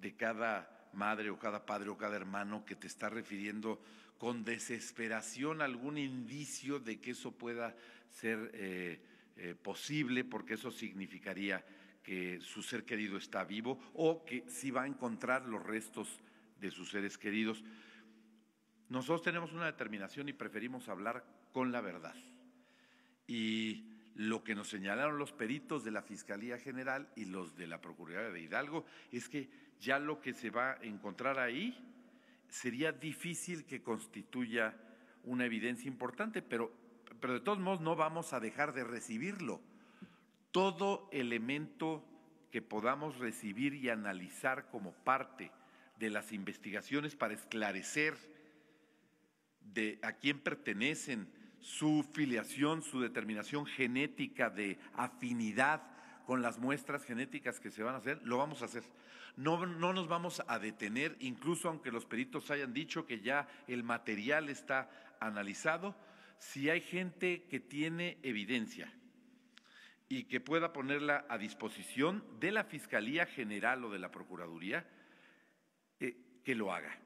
de cada madre o cada padre o cada hermano que te está refiriendo con desesperación algún indicio de que eso pueda ser posible, porque eso significaría que su ser querido está vivo o que sí va a encontrar los restos de sus seres queridos. Nosotros tenemos una determinación y preferimos hablar con la verdad. Y lo que nos señalaron los peritos de la Fiscalía General y los de la Procuraduría de Hidalgo es que ya lo que se va a encontrar ahí sería difícil que constituya una evidencia importante, pero de todos modos no vamos a dejar de recibirlo. Todo elemento que podamos recibir y analizar como parte de las investigaciones para esclarecer de a quién pertenecen, su filiación, su determinación genética de afinidad con las muestras genéticas que se van a hacer, lo vamos a hacer. No nos vamos a detener, incluso aunque los peritos hayan dicho que ya el material está analizado. Si hay gente que tiene evidencia y que pueda ponerla a disposición de la Fiscalía General o de la Procuraduría, que lo haga.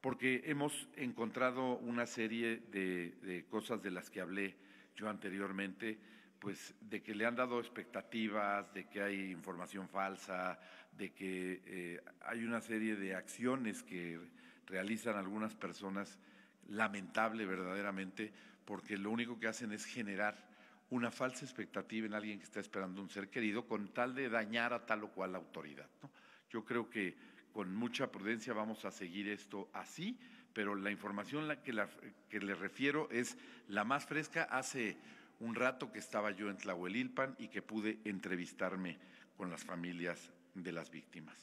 Porque hemos encontrado una serie de cosas de las que hablé yo anteriormente, pues de que le han dado expectativas, de que hay información falsa, de que hay una serie de acciones que realizan algunas personas, lamentable verdaderamente, porque lo único que hacen es generar una falsa expectativa en alguien que está esperando un ser querido con tal de dañar a tal o cual autoridad, ¿no? Yo creo que con mucha prudencia vamos a seguir esto así, pero la información que le refiero es la más fresca. Hace un rato que estaba yo en Tlahuelilpan y que pude entrevistarme con las familias de las víctimas.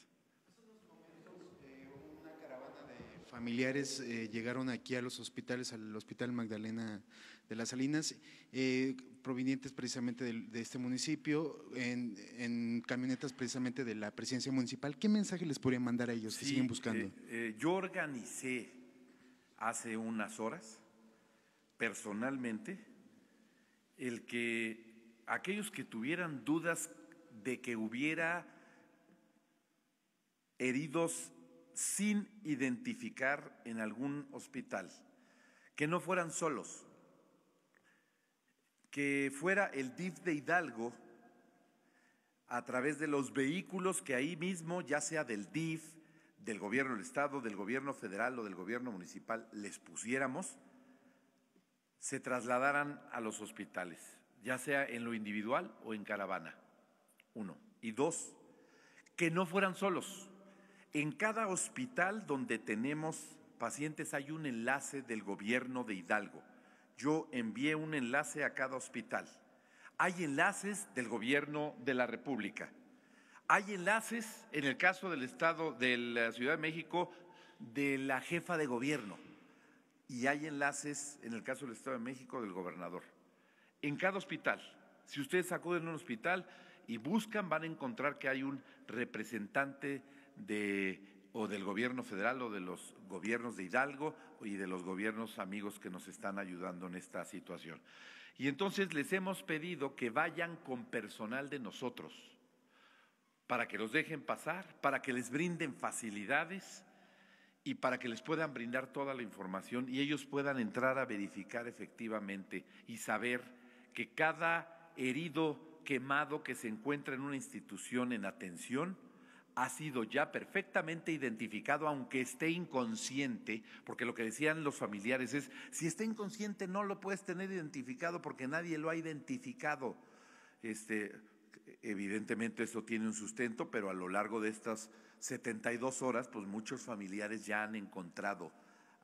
Una caravana de familiares llegaron aquí a los hospitales, al Hospital Magdalena de las Salinas, provenientes precisamente de este municipio, en camionetas precisamente de la presidencia municipal. ¿Qué mensaje les podría mandar a ellos que siguen buscando? Yo organicé hace unas horas, personalmente, el que aquellos que tuvieran dudas de que hubiera heridos sin identificar en algún hospital, que no fueran solos, que fuera el DIF de Hidalgo, a través de los vehículos que ahí mismo, ya sea del DIF, del gobierno del estado, del gobierno federal o del gobierno municipal, les pusiéramos, se trasladaran a los hospitales, ya sea en lo individual o en caravana, 1. Y 2, que no fueran solos. En cada hospital donde tenemos pacientes hay un enlace del gobierno de Hidalgo. Yo envié un enlace a cada hospital. Hay enlaces del gobierno de la República. Hay enlaces, en el caso del Estado de la Ciudad de México, de la jefa de gobierno. Y hay enlaces, en el caso del Estado de México, del gobernador. En cada hospital. Si ustedes acuden a un hospital y buscan, van a encontrar que hay un representante o del gobierno federal o de los gobiernos de Hidalgo y de los gobiernos amigos que nos están ayudando en esta situación. Y entonces les hemos pedido que vayan con personal de nosotros para que los dejen pasar, para que les brinden facilidades y para que les puedan brindar toda la información y ellos puedan entrar a verificar efectivamente y saber que cada herido quemado que se encuentra en una institución en atención ha sido ya perfectamente identificado, aunque esté inconsciente, porque lo que decían los familiares es, si está inconsciente no lo puedes tener identificado porque nadie lo ha identificado. Evidentemente esto tiene un sustento, pero a lo largo de estas 72 horas, pues muchos familiares ya han encontrado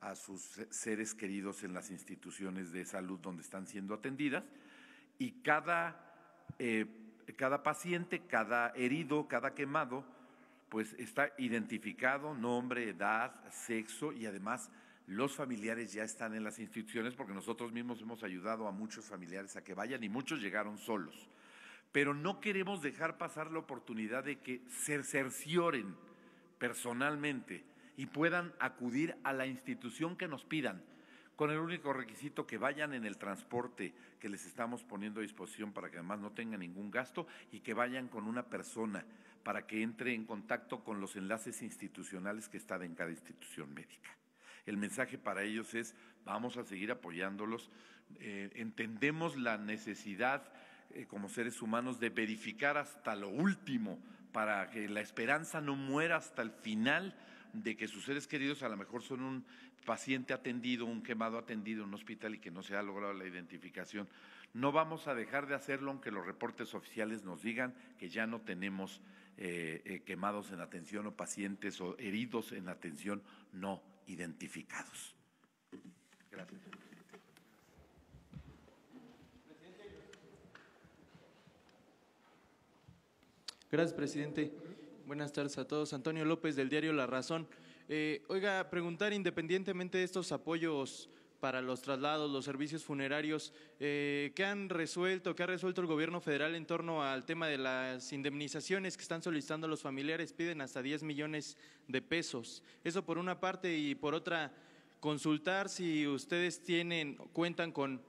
a sus seres queridos en las instituciones de salud donde están siendo atendidas, y cada paciente, cada herido, cada quemado, pues está identificado, nombre, edad, sexo, y además los familiares ya están en las instituciones porque nosotros mismos hemos ayudado a muchos familiares a que vayan y muchos llegaron solos. Pero no queremos dejar pasar la oportunidad de que se cercioren personalmente y puedan acudir a la institución que nos pidan, con el único requisito que vayan en el transporte que les estamos poniendo a disposición para que además no tengan ningún gasto, y que vayan con una persona para que entre en contacto con los enlaces institucionales que están en cada institución médica. El mensaje para ellos es: vamos a seguir apoyándolos, entendemos la necesidad como seres humanos de verificar hasta lo último para que la esperanza no muera hasta el final de que sus seres queridos a lo mejor son un paciente atendido, un quemado atendido en un hospital y que no se ha logrado la identificación. No vamos a dejar de hacerlo aunque los reportes oficiales nos digan que ya no tenemos quemados en atención o pacientes o heridos en atención no identificados. Gracias. Gracias, presidente. Buenas tardes a todos. Antonio López, del diario La Razón. Oiga, preguntar, independientemente de estos apoyos para los traslados, los servicios funerarios, ¿qué ha resuelto el gobierno federal en torno al tema de las indemnizaciones que están solicitando los familiares? Piden hasta 10 millones de pesos. Eso por una parte, y por otra, consultar si ustedes cuentan con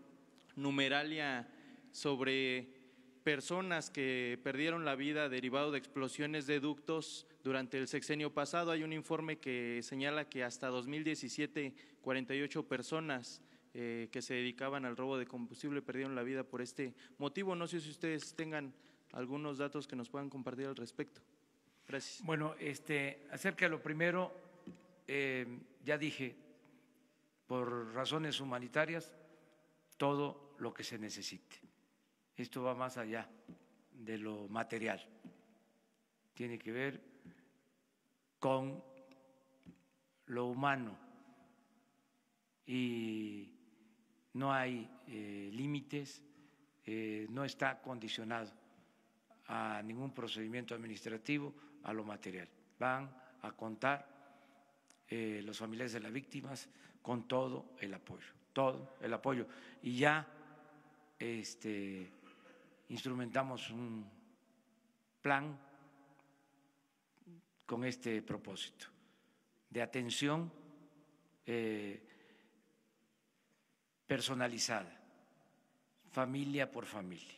numeralia sobre personas que perdieron la vida derivado de explosiones de ductos durante el sexenio pasado. Hay un informe que señala que hasta 2017, 48 personas que se dedicaban al robo de combustible perdieron la vida por este motivo. No sé si ustedes tengan algunos datos que nos puedan compartir al respecto. Gracias. Bueno, acerca de lo primero, ya dije, por razones humanitarias, todo lo que se necesite. Esto va más allá de lo material, tiene que ver con lo humano y no hay límites, no está condicionado a ningún procedimiento administrativo, a lo material. Van a contar los familiares de las víctimas con todo el apoyo, y ya instrumentamos un plan con este propósito de atención personalizada, familia por familia.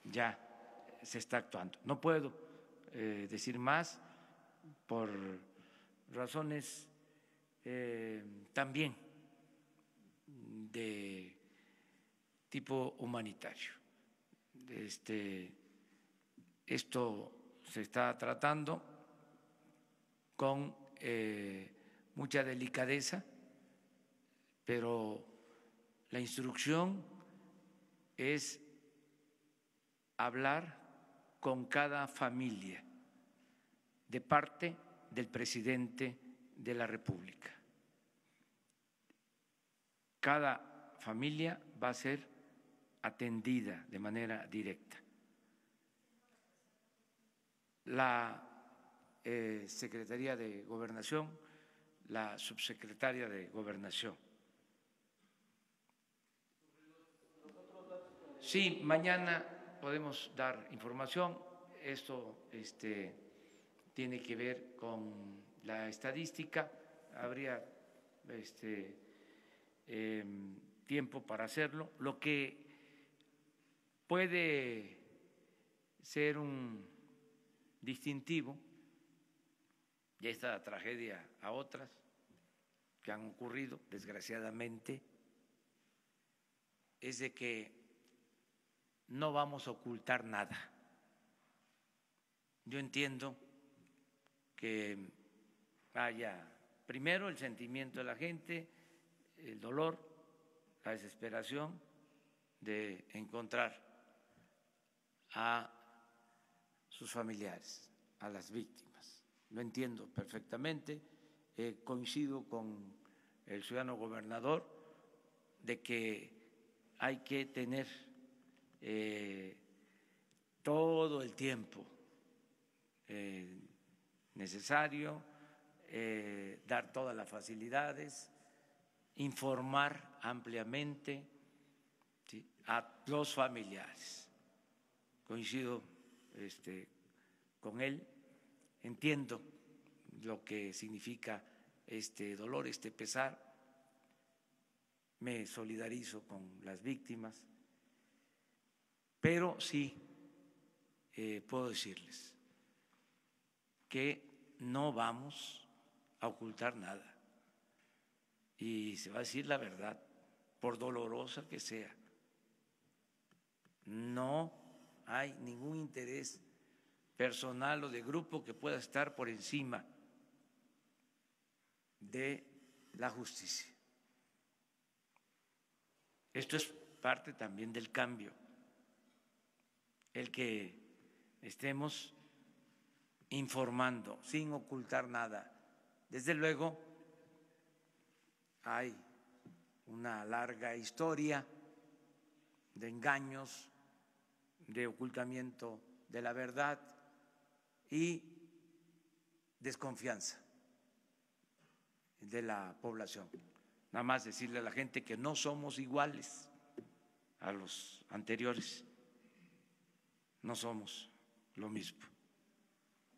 Ya se está actuando. No puedo decir más por razones también de tipo humanitario. Esto se está tratando con mucha delicadeza, pero la instrucción es hablar con cada familia de parte del presidente de la República. Cada familia va a ser atendida de manera directa. La Secretaría de Gobernación, la subsecretaria de Gobernación. Sí, mañana podemos dar información. Esto tiene que ver con la estadística. Habría tiempo para hacerlo. Lo que puede ser un distintivo de esta tragedia a otras que han ocurrido, desgraciadamente, es de que no vamos a ocultar nada. yo entiendo que haya primero el sentimiento de la gente, el dolor, la desesperación de encontrar a sus familiares, a las víctimas. Lo entiendo perfectamente, coincido con el ciudadano gobernador de que hay que tener todo el tiempo necesario, dar todas las facilidades, informar ampliamente, ¿sí?, a los familiares. Coincido con él, entiendo lo que significa este dolor, este pesar, me solidarizo con las víctimas, pero sí puedo decirles que no vamos a ocultar nada y se va a decir la verdad, por dolorosa que sea. No hay ningún interés personal o de grupo que pueda estar por encima de la justicia. Esto es parte también del cambio, el que estemos informando sin ocultar nada. Desde luego, hay una larga historia de engaños, de ocultamiento de la verdad y desconfianza de la población. Nada más decirle a la gente que no somos iguales a los anteriores, no somos lo mismo.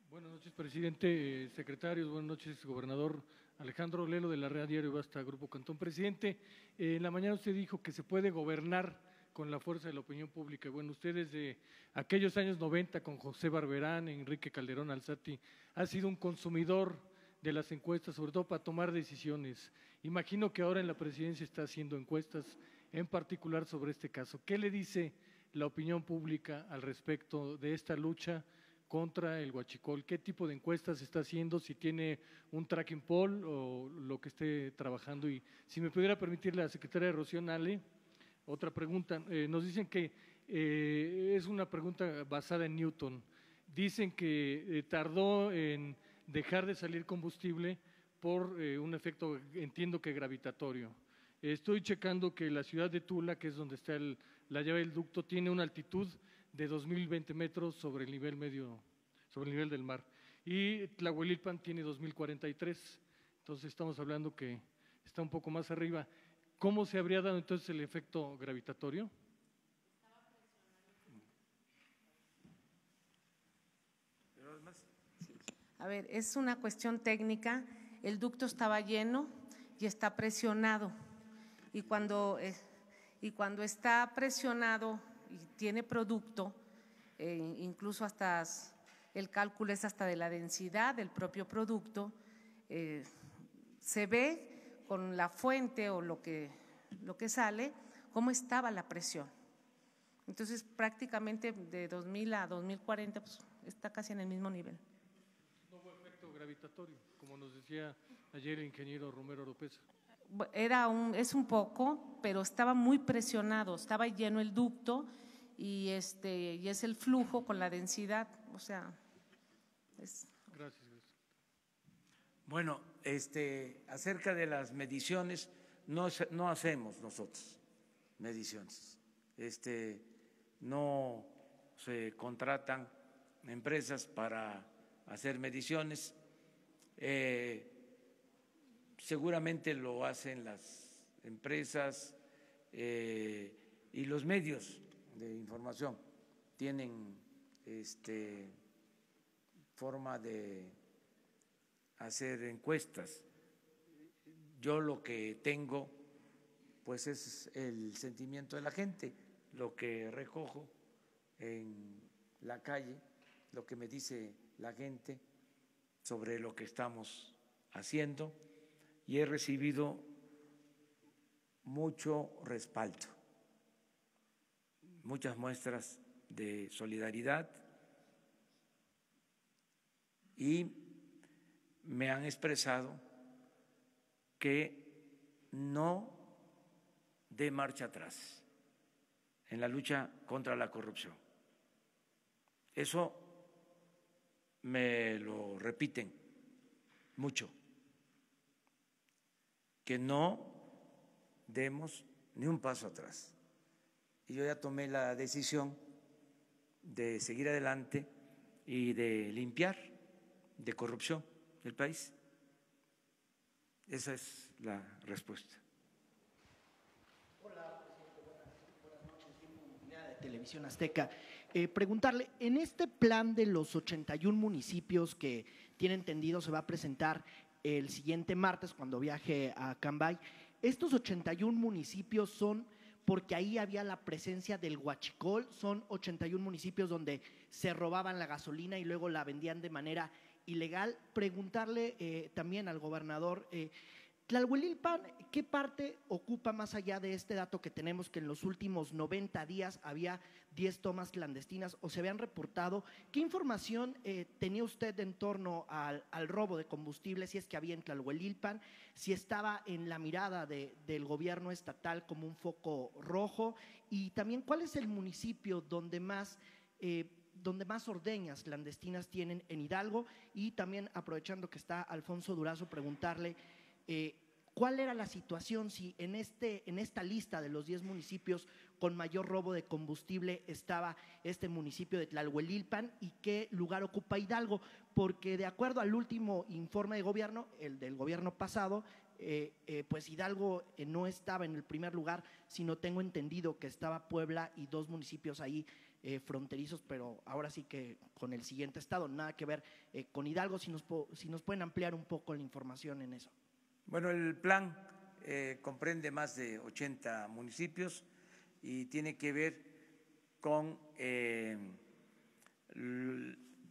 Buenas noches, presidente, secretarios, buenas noches, gobernador. Alejandro Lelo de la Red Diario Basta, Grupo Cantón. Presidente, en la mañana usted dijo que se puede gobernar con la fuerza de la opinión pública. Bueno, usted desde aquellos años 90 con José Barberán, Enrique Calderón Alzati, ha sido un consumidor de las encuestas, sobre todo para tomar decisiones. Imagino que ahora en la presidencia está haciendo encuestas, en particular sobre este caso. ¿Qué le dice la opinión pública al respecto de esta lucha contra el huachicol? ¿Qué tipo de encuestas está haciendo? Si tiene un tracking poll o lo que esté trabajando. Y si me pudiera permitir la secretaria Rocío Nale, otra pregunta. Nos dicen que es una pregunta basada en Newton. Dicen que tardó en dejar de salir combustible por un efecto, entiendo que gravitatorio. Estoy checando que la ciudad de Tula, que es donde está la llave del ducto, tiene una altitud de 2.020 metros sobre el nivel medio, sobre el nivel del mar. Y Tlahuelilpan tiene 2.043. Entonces estamos hablando que está un poco más arriba. ¿Cómo se habría dado entonces el efecto gravitatorio? A ver, es una cuestión técnica. El ducto estaba lleno y está presionado. Y cuando está presionado y tiene producto, incluso hasta el cálculo es hasta de la densidad del propio producto, se ve con la fuente o lo que sale, cómo estaba la presión. Entonces, prácticamente de 2000 a 2040 pues, está casi en el mismo nivel. No hubo efecto gravitatorio, como nos decía ayer el ingeniero Romero López. Es un poco, pero estaba muy presionado, estaba lleno el ducto y es el flujo con la densidad, o sea, Gracias. Bueno, acerca de las mediciones, no hacemos nosotros mediciones. No se contratan empresas para hacer mediciones. Seguramente lo hacen las empresas y los medios de información tienen forma de hacer encuestas. Yo lo que tengo pues es el sentimiento de la gente, lo que recojo en la calle, lo que me dice la gente sobre lo que estamos haciendo, y he recibido mucho respaldo, muchas muestras de solidaridad y me han expresado que no dé marcha atrás en la lucha contra la corrupción. Eso me lo repiten mucho, que no demos ni un paso atrás. Y yo ya tomé la decisión de seguir adelante y de limpiar de corrupción el país. Esa es la respuesta. Hola, presidente, buenas noches, de Televisión Azteca. Preguntarle, en este plan de los 81 municipios que tiene entendido se va a presentar el siguiente martes cuando viaje a Cambay, estos 81 municipios son porque ahí había la presencia del huachicol, son 81 municipios donde se robaban la gasolina y luego la vendían de manera ilegal. Preguntarle también al gobernador, Tlalhuelilpan, ¿qué parte ocupa más allá de este dato que tenemos que en los últimos 90 días había 10 tomas clandestinas o se habían reportado? ¿Qué información tenía usted en torno al robo de combustible, si es que había en Tlalhuelilpan, si estaba en la mirada del gobierno estatal como un foco rojo? Y también, ¿cuál es el municipio donde más ordeñas clandestinas tienen en Hidalgo? Y también, aprovechando que está Alfonso Durazo, preguntarle ¿cuál era la situación si en esta lista de los 10 municipios con mayor robo de combustible estaba este municipio de Tlalhuelilpan y qué lugar ocupa Hidalgo? Porque de acuerdo al último informe de gobierno, el del gobierno pasado, pues Hidalgo no estaba en el primer lugar, sino tengo entendido que estaba Puebla y 2 municipios ahí fronterizos, pero ahora sí que con el siguiente estado, nada que ver con Hidalgo. Si nos pueden ampliar un poco la información en eso. Bueno, el plan comprende más de 80 municipios y tiene que ver con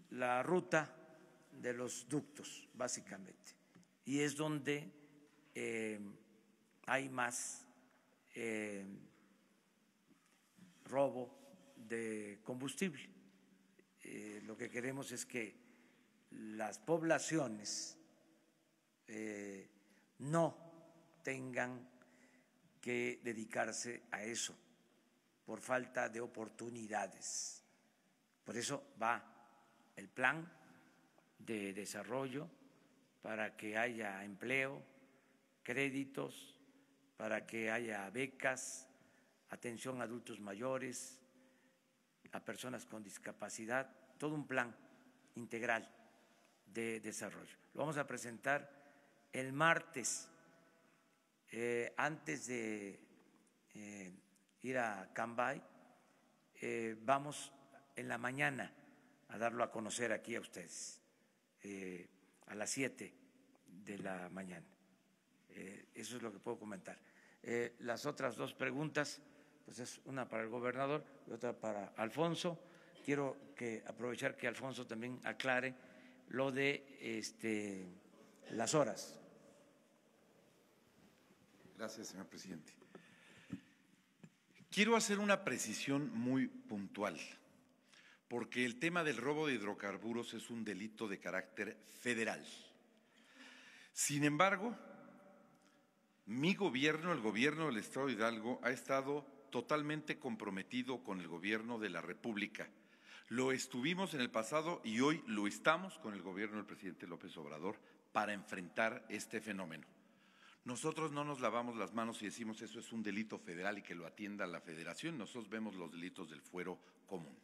la ruta de los ductos, básicamente, y es donde hay más robo de combustible. Lo que queremos es que las poblaciones no tengan que dedicarse a eso por falta de oportunidades. Por eso va el plan de desarrollo para que haya empleo, créditos, para que haya becas, atención a adultos mayores, a personas con discapacidad, todo un plan integral de desarrollo. Lo vamos a presentar el martes, antes de ir a Cambay, vamos en la mañana a darlo a conocer aquí a ustedes, a las 7 de la mañana. Eso es lo que puedo comentar. Las otras 2 preguntas, pues es una para el gobernador y otra para Alfonso. Quiero aprovechar que Alfonso también aclare lo de las horas. Gracias, señor presidente. Quiero hacer una precisión muy puntual, porque el tema del robo de hidrocarburos es un delito de carácter federal. Sin embargo, mi gobierno, el gobierno del Estado de Hidalgo, ha estado totalmente comprometido con el gobierno de la República. Lo estuvimos en el pasado y hoy lo estamos con el gobierno del presidente López Obrador para enfrentar este fenómeno. Nosotros no nos lavamos las manos y decimos eso es un delito federal y que lo atienda la Federación. Nosotros vemos los delitos del fuero común.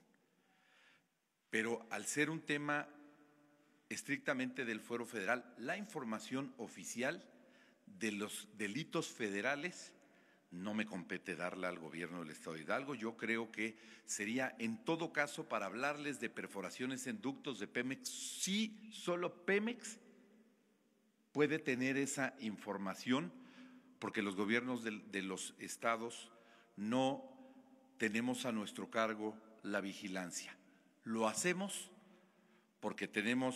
Pero al ser un tema estrictamente del fuero federal, la información oficial de los delitos federales no me compete darla al gobierno del Estado de Hidalgo. Yo creo que sería en todo caso para hablarles de perforaciones en ductos de Pemex. Sí, solo Pemex puede tener esa información porque los gobiernos de los estados no tenemos a nuestro cargo la vigilancia. Lo hacemos porque tenemos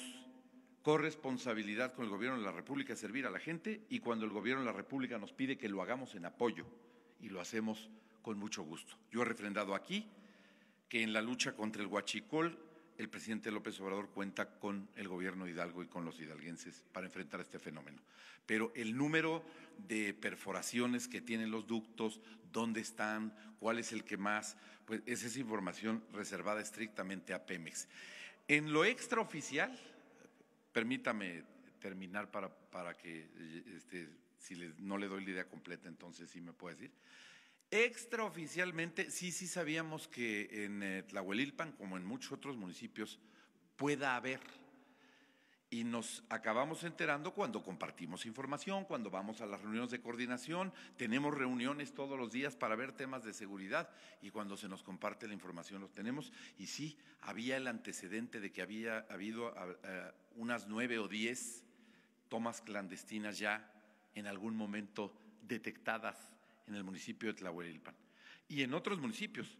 corresponsabilidad con el gobierno de la República de servir a la gente y cuando el gobierno de la República nos pide que lo hagamos en apoyo y lo hacemos con mucho gusto. Yo he refrendado aquí que en la lucha contra el huachicol el presidente López Obrador cuenta con el gobierno de Hidalgo y con los hidalguenses para enfrentar este fenómeno. Pero el número de perforaciones que tienen los ductos, dónde están, cuál es el que más, pues esa es información reservada estrictamente a Pemex. En lo extraoficial, permítame terminar para que, no le doy la idea completa, entonces sí me puede decir. Extraoficialmente, sí sabíamos que en Tlahuelilpan, como en muchos otros municipios, pueda haber. Y nos acabamos enterando cuando compartimos información, cuando vamos a las reuniones de coordinación, tenemos reuniones todos los días para ver temas de seguridad y cuando se nos comparte la información los tenemos. Y sí, había el antecedente de que había habido unas 9 o 10 tomas clandestinas ya en algún momento detectadas en el municipio de Tlahuelilpan. Y en otros municipios,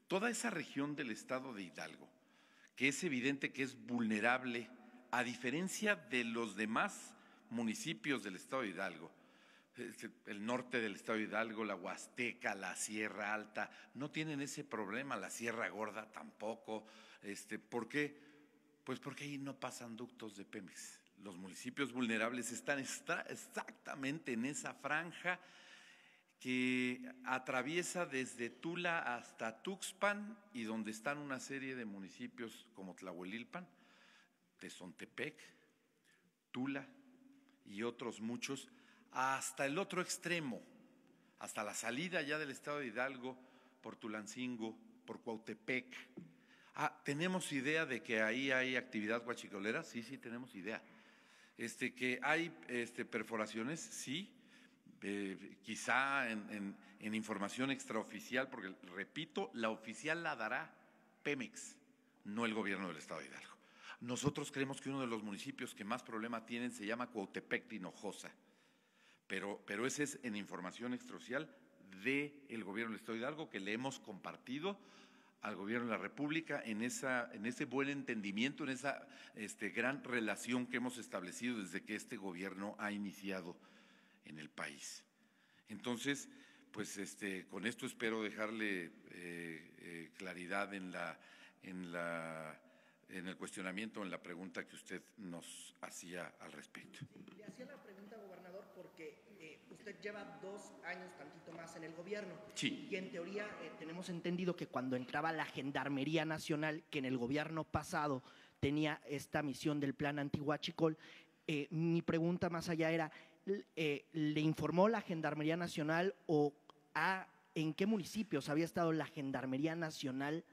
toda esa región del estado de Hidalgo, que es evidente que es vulnerable, a diferencia de los demás municipios del estado de Hidalgo, el norte del estado de Hidalgo, la Huasteca, la Sierra Alta, no tienen ese problema, la Sierra Gorda tampoco. ¿Por qué? Pues porque ahí no pasan ductos de Pemex. Los municipios vulnerables están exactamente en esa franja que atraviesa desde Tula hasta Tuxpan y donde están una serie de municipios como Tlahuelilpan, Tezontepec, Tula y otros muchos, hasta el otro extremo, hasta la salida ya del estado de Hidalgo, por Tulancingo, por Cuautepec. ¿Tenemos idea de que ahí hay actividad huachicolera? Sí, tenemos idea. Que hay perforaciones, sí, quizá en información extraoficial, porque repito, la oficial la dará Pemex, no el gobierno del estado de Hidalgo. Nosotros creemos que uno de los municipios que más problema tienen se llama Cuautepec de Hinojosa, pero ese es en información extraoficial del gobierno del estado de Hidalgo que le hemos compartido al gobierno de la República en ese buen entendimiento, en esa gran relación que hemos establecido desde que este gobierno ha iniciado en el país. Entonces, pues con esto espero dejarle claridad en el cuestionamiento, en la pregunta que usted nos hacía al respecto. Le hacía la pregunta, gobernador, porque usted lleva 2 años, tantito más, en el gobierno. Sí. Y en teoría tenemos entendido que cuando entraba la Gendarmería Nacional, que en el gobierno pasado tenía esta misión del plan antihuachicol, mi pregunta más allá era, ¿le informó la Gendarmería Nacional o en qué municipios había estado la Gendarmería Nacional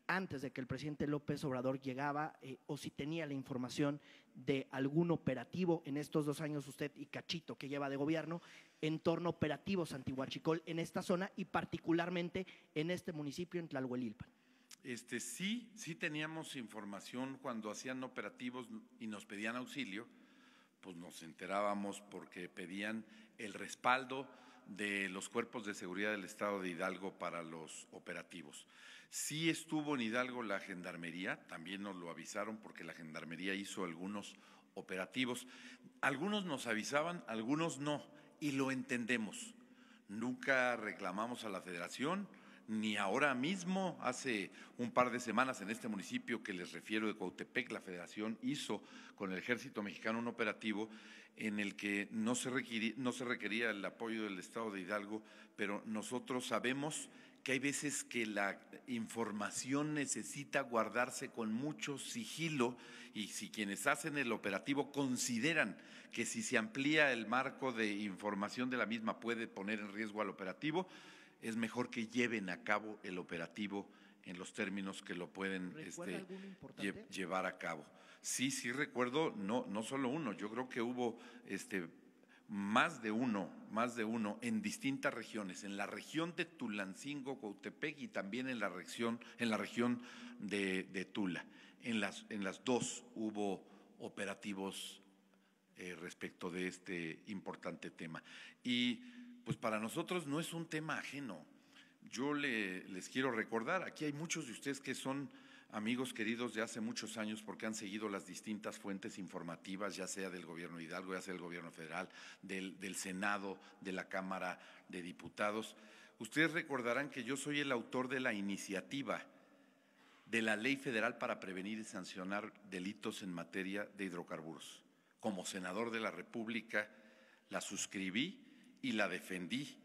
antes de que el presidente López Obrador llegaba, o si tenía la información de algún operativo en estos 2 años usted y cachito que lleva de gobierno en torno a operativos antihuachicol en esta zona y particularmente en este municipio, en Tlahuelilpan? Sí teníamos información cuando hacían operativos y nos pedían auxilio, pues nos enterábamos porque pedían el respaldo de los cuerpos de seguridad del estado de Hidalgo para los operativos. Sí estuvo en Hidalgo la Gendarmería, también nos lo avisaron porque la Gendarmería hizo algunos operativos. Algunos nos avisaban, algunos no, y lo entendemos. Nunca reclamamos a la Federación, ni ahora mismo, hace un par de semanas en este municipio que les refiero de Cuautepec, la Federación hizo con el Ejército Mexicano un operativo en el que no se requería el apoyo del estado de Hidalgo, pero nosotros sabemos que hay veces que la información necesita guardarse con mucho sigilo y si quienes hacen el operativo consideran que si se amplía el marco de información de la misma puede poner en riesgo al operativo, es mejor que lleven a cabo el operativo en los términos que lo pueden llevar a cabo. Sí recuerdo, no solo uno, yo creo que hubo más de uno en distintas regiones, en la región de Tulancingo, Cuautepec y también en la región de Tula. En las 2 hubo operativos respecto de este importante tema. Y pues para nosotros no es un tema ajeno. Yo les quiero recordar, aquí hay muchos de ustedes que son amigos queridos de hace muchos años porque han seguido las distintas fuentes informativas, ya sea del gobierno de Hidalgo, ya sea del gobierno federal, del Senado, de la Cámara de Diputados. Ustedes recordarán que yo soy el autor de la iniciativa de la Ley Federal para prevenir y sancionar delitos en materia de hidrocarburos. Como senador de la República la suscribí y la defendí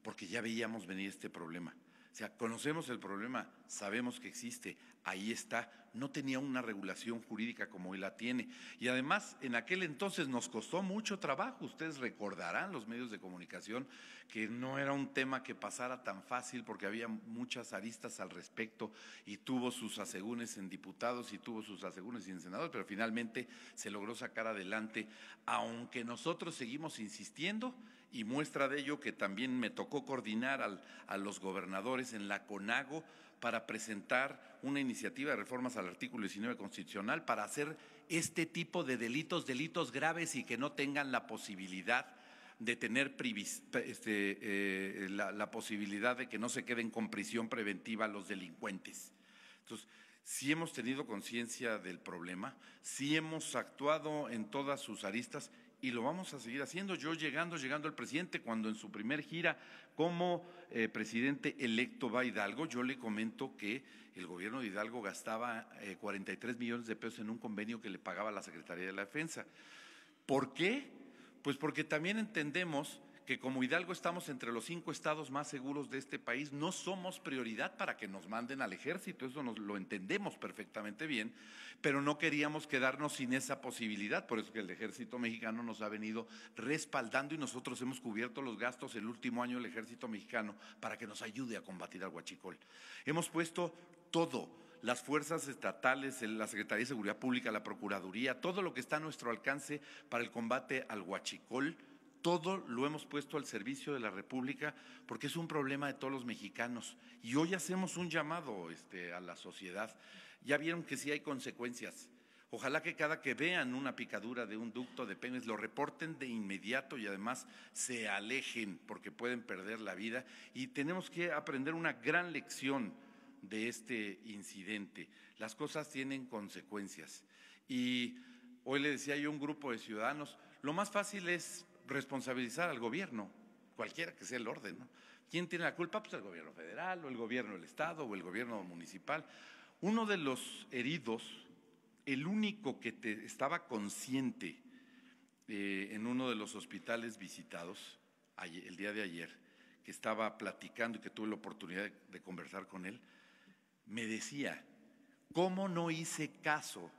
porque ya veíamos venir este problema. O sea, conocemos el problema, sabemos que existe, ahí está, no tenía una regulación jurídica como hoy la tiene. Y además, en aquel entonces nos costó mucho trabajo, ustedes recordarán los medios de comunicación que no era un tema que pasara tan fácil porque había muchas aristas al respecto y tuvo sus asegúnes en diputados y tuvo sus asegúnes en senadores, pero finalmente se logró sacar adelante, aunque nosotros seguimos insistiendo. Y muestra de ello que también me tocó coordinar a los gobernadores en la CONAGO para presentar una iniciativa de reformas al artículo 19 constitucional para hacer este tipo de delitos graves y que no tengan la posibilidad de tener la posibilidad de que no se queden con prisión preventiva los delincuentes. Entonces, sí hemos tenido conciencia del problema, sí hemos actuado en todas sus aristas y lo vamos a seguir haciendo. Yo llegando el presidente, cuando en su primer gira como presidente electo va a Hidalgo, yo le comento que el gobierno de Hidalgo gastaba 43 millones de pesos en un convenio que le pagaba la Secretaría de la Defensa. ¿Por qué? Pues porque también entendemos que como Hidalgo estamos entre los 5 estados más seguros de este país, no somos prioridad para que nos manden al ejército, eso lo entendemos perfectamente bien, pero no queríamos quedarnos sin esa posibilidad, por eso que el ejército mexicano nos ha venido respaldando y nosotros hemos cubierto los gastos el último año del ejército mexicano para que nos ayude a combatir al huachicol. Hemos puesto todo, las fuerzas estatales, la Secretaría de Seguridad Pública, la Procuraduría, todo lo que está a nuestro alcance para el combate al huachicol. Todo lo hemos puesto al servicio de la República porque es un problema de todos los mexicanos. Y hoy hacemos un llamado a la sociedad. Ya vieron que sí hay consecuencias. Ojalá que cada que vean una picadura de un ducto de Pemex lo reporten de inmediato y además se alejen porque pueden perder la vida. Y tenemos que aprender una gran lección de este incidente. Las cosas tienen consecuencias. Y hoy le decía yo a un grupo de ciudadanos, lo más fácil es responsabilizar al gobierno, cualquiera que sea el orden, ¿no? ¿Quién tiene la culpa? Pues el gobierno federal, o el gobierno del estado, o el gobierno municipal. Uno de los heridos, el único que estaba consciente en uno de los hospitales visitados el día de ayer, que estaba platicando y que tuve la oportunidad de conversar con él, me decía, ¿cómo no hice caso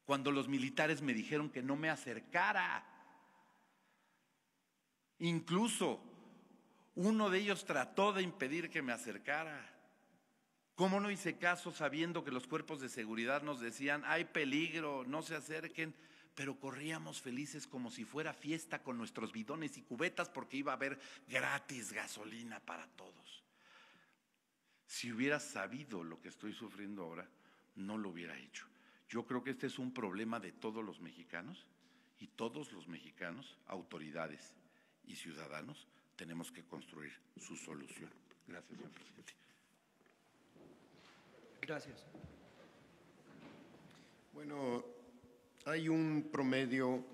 cuando los militares me dijeron que no me acercara? Incluso uno de ellos trató de impedir que me acercara. ¿Cómo no hice caso sabiendo que los cuerpos de seguridad nos decían, hay peligro, no se acerquen? Pero corríamos felices como si fuera fiesta con nuestros bidones y cubetas porque iba a haber gratis gasolina para todos. Si hubiera sabido lo que estoy sufriendo ahora, no lo hubiera hecho. Yo creo que este es un problema de todos los mexicanos y todos los mexicanos, autoridades y ciudadanos, tenemos que construir su solución. Gracias, señor presidente. Gracias. Bueno, hay un promedio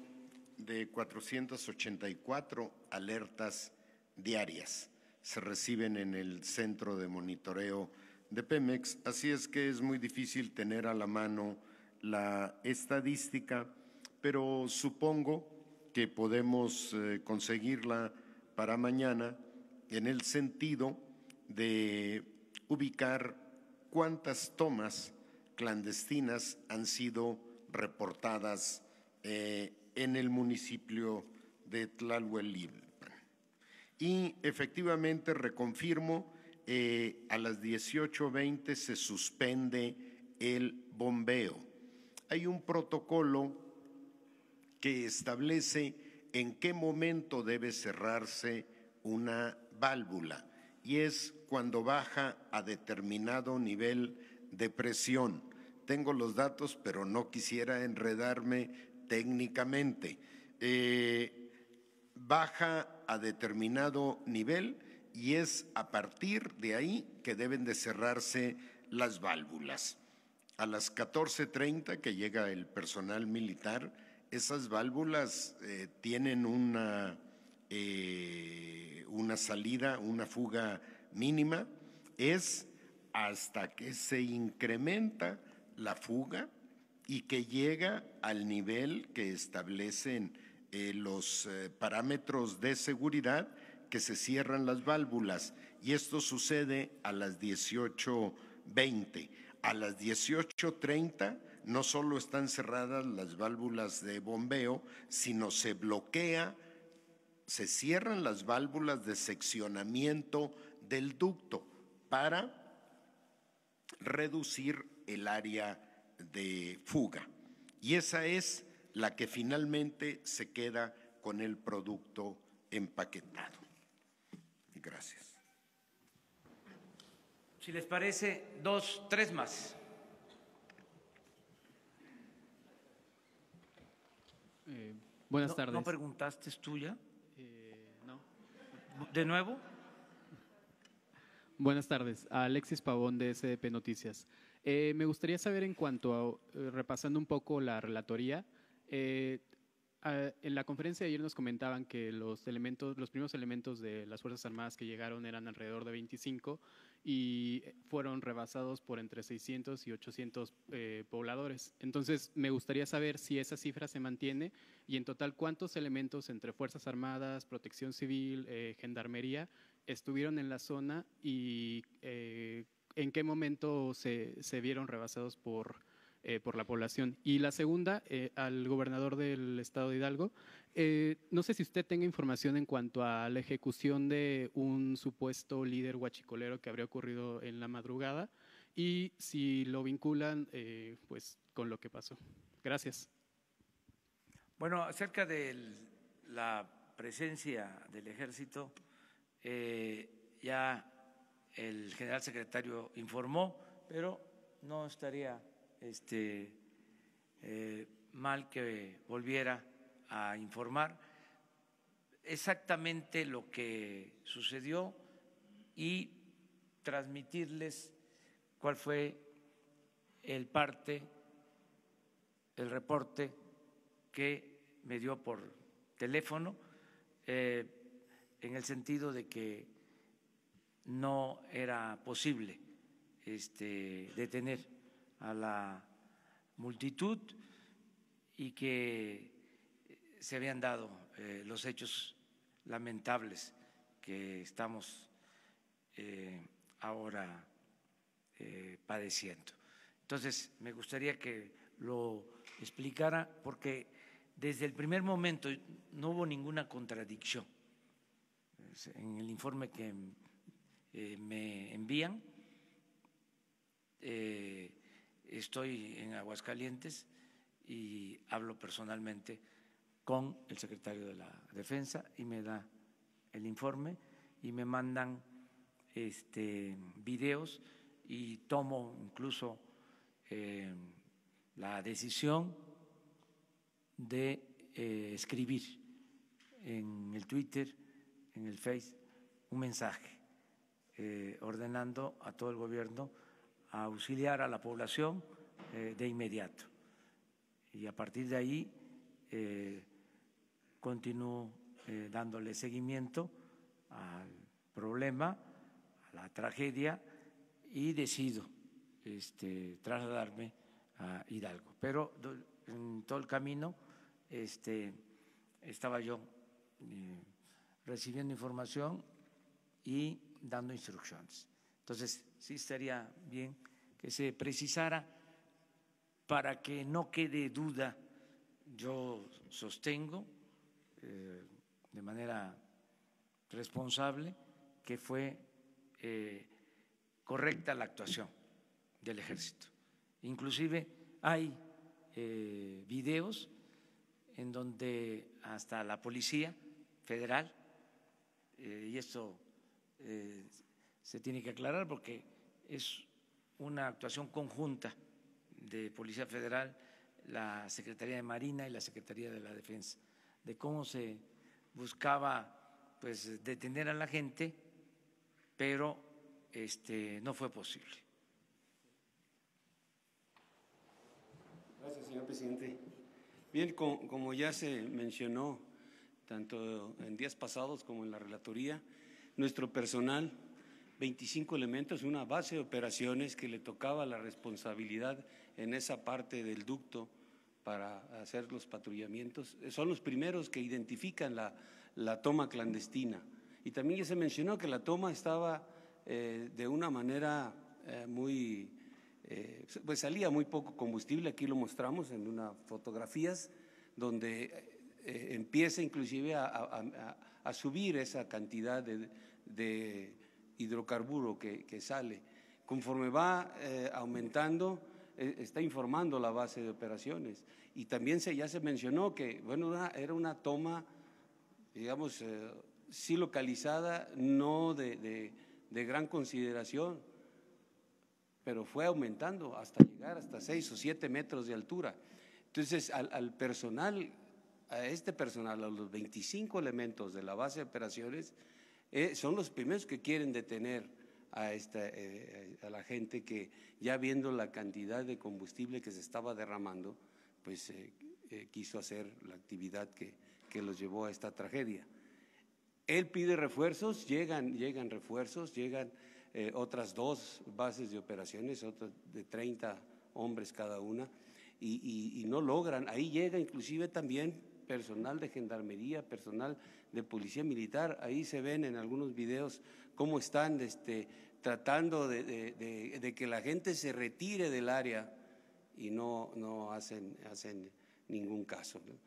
de 484 alertas diarias. Se reciben en el centro de monitoreo de Pemex, así es que es muy difícil tener a la mano la estadística, pero supongo que podemos conseguirla para mañana en el sentido de ubicar cuántas tomas clandestinas han sido reportadas en el municipio de Tlalhuelilpan. Y efectivamente reconfirmo, a las 18:20 se suspende el bombeo. Hay un protocolo que establece en qué momento debe cerrarse una válvula y es cuando baja a determinado nivel de presión. Tengo los datos, pero no quisiera enredarme técnicamente. Baja a determinado nivel y es a partir de ahí que deben de cerrarse las válvulas. A las 14:30 que llega el personal militar, esas válvulas tienen una salida, una fuga mínima, es hasta que se incrementa la fuga y que llega al nivel que establecen los parámetros de seguridad, que se cierran las válvulas, y esto sucede a las 18:20. A las 18:30 no solo están cerradas las válvulas de bombeo, sino se bloquea, se cierran las válvulas de seccionamiento del ducto para reducir el área de fuga. Y esa es la que finalmente se queda con el producto empaquetado. Gracias. Si les parece, 2, 3 más. Buenas tardes. ¿No preguntaste, es tuya? No. ¿De nuevo? Buenas tardes. Alexis Pavón de SDP Noticias. Me gustaría saber, en cuanto a, repasando un poco la relatoría, en la conferencia de ayer nos comentaban que los primeros elementos de las Fuerzas Armadas que llegaron eran alrededor de 25 y fueron rebasados por entre 600 y 800 pobladores. Entonces, me gustaría saber si esa cifra se mantiene y en total cuántos elementos entre Fuerzas Armadas, Protección Civil, Gendarmería estuvieron en la zona y en qué momento se vieron rebasados por la población. Y la segunda, al gobernador del estado de Hidalgo, no sé si usted tenga información en cuanto a la ejecución de un supuesto líder huachicolero que habría ocurrido en la madrugada y si lo vinculan pues con lo que pasó. Gracias. Bueno, acerca de la presencia del ejército, ya el general secretario informó, pero no estaría mal que volviera a informar exactamente lo que sucedió y transmitirles cuál fue el reporte que me dio por teléfono, en el sentido de que no era posible detener a la multitud y que se habían dado los hechos lamentables que estamos ahora padeciendo. Entonces, me gustaría que lo explicara porque desde el primer momento no hubo ninguna contradicción. En el informe que me envían, estoy en Aguascalientes y hablo personalmente con el secretario de la Defensa y me da el informe y me mandan videos y tomo incluso la decisión de escribir en el Twitter, en el Face, un mensaje ordenando a todo el gobierno a auxiliar a la población de inmediato. Y a partir de ahí continúo dándole seguimiento al problema, a la tragedia y decido trasladarme a Hidalgo. Pero en todo el camino estaba yo recibiendo información y dando instrucciones. Entonces, sí estaría bien que se precisara para que no quede duda. Yo sostengo de manera responsable que fue correcta la actuación del Ejército. Inclusive hay videos en donde hasta la Policía Federal, y esto se tiene que aclarar porque es una actuación conjunta de Policía Federal, la Secretaría de Marina y la Secretaría de la Defensa, de cómo se buscaba pues detener a la gente, pero no fue posible. Gracias, señor presidente. Bien, como ya se mencionó, tanto en días pasados como en la relatoría, nuestro personal 25 elementos, una base de operaciones que le tocaba la responsabilidad en esa parte del ducto para hacer los patrullamientos. Son los primeros que identifican la toma clandestina. Y también ya se mencionó que la toma estaba de una manera pues salía muy poco combustible. Aquí lo mostramos en unas fotografías donde empieza inclusive a subir esa cantidad de hidrocarburo que sale. Conforme va aumentando, está informando la base de operaciones. Y también ya se mencionó que, bueno, era una toma, digamos, sí localizada, no de gran consideración, pero fue aumentando hasta llegar hasta 6 o 7 metros de altura. Entonces, al personal, a este personal, a los 25 elementos de la base de operaciones, son los primeros que quieren detener a la gente que, ya viendo la cantidad de combustible que se estaba derramando, pues quiso hacer la actividad que los llevó a esta tragedia. Él pide refuerzos, llegan refuerzos, llegan otras 2 bases de operaciones, otras de 30 hombres cada una, y no logran. Ahí llega inclusive también personal de gendarmería, personal de policía militar. Ahí se ven en algunos videos cómo están tratando de que la gente se retire del área y no hacen ningún caso, ¿no?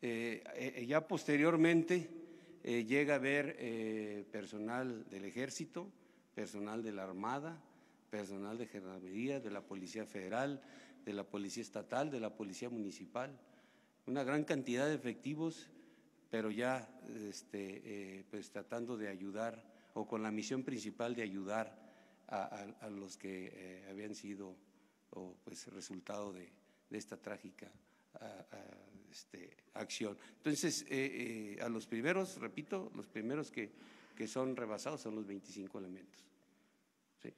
Ya posteriormente llega a haber personal del Ejército, personal de la Armada, personal de Gendarmería, de la Policía Federal, de la Policía Estatal, de la Policía Municipal, una gran cantidad de efectivos, pero ya pues tratando de ayudar, o con la misión principal de ayudar a los que habían sido pues resultado de esta trágica acción. Entonces, a los primeros, repito, los primeros que son rebasados son los 25 elementos. ¿Sí?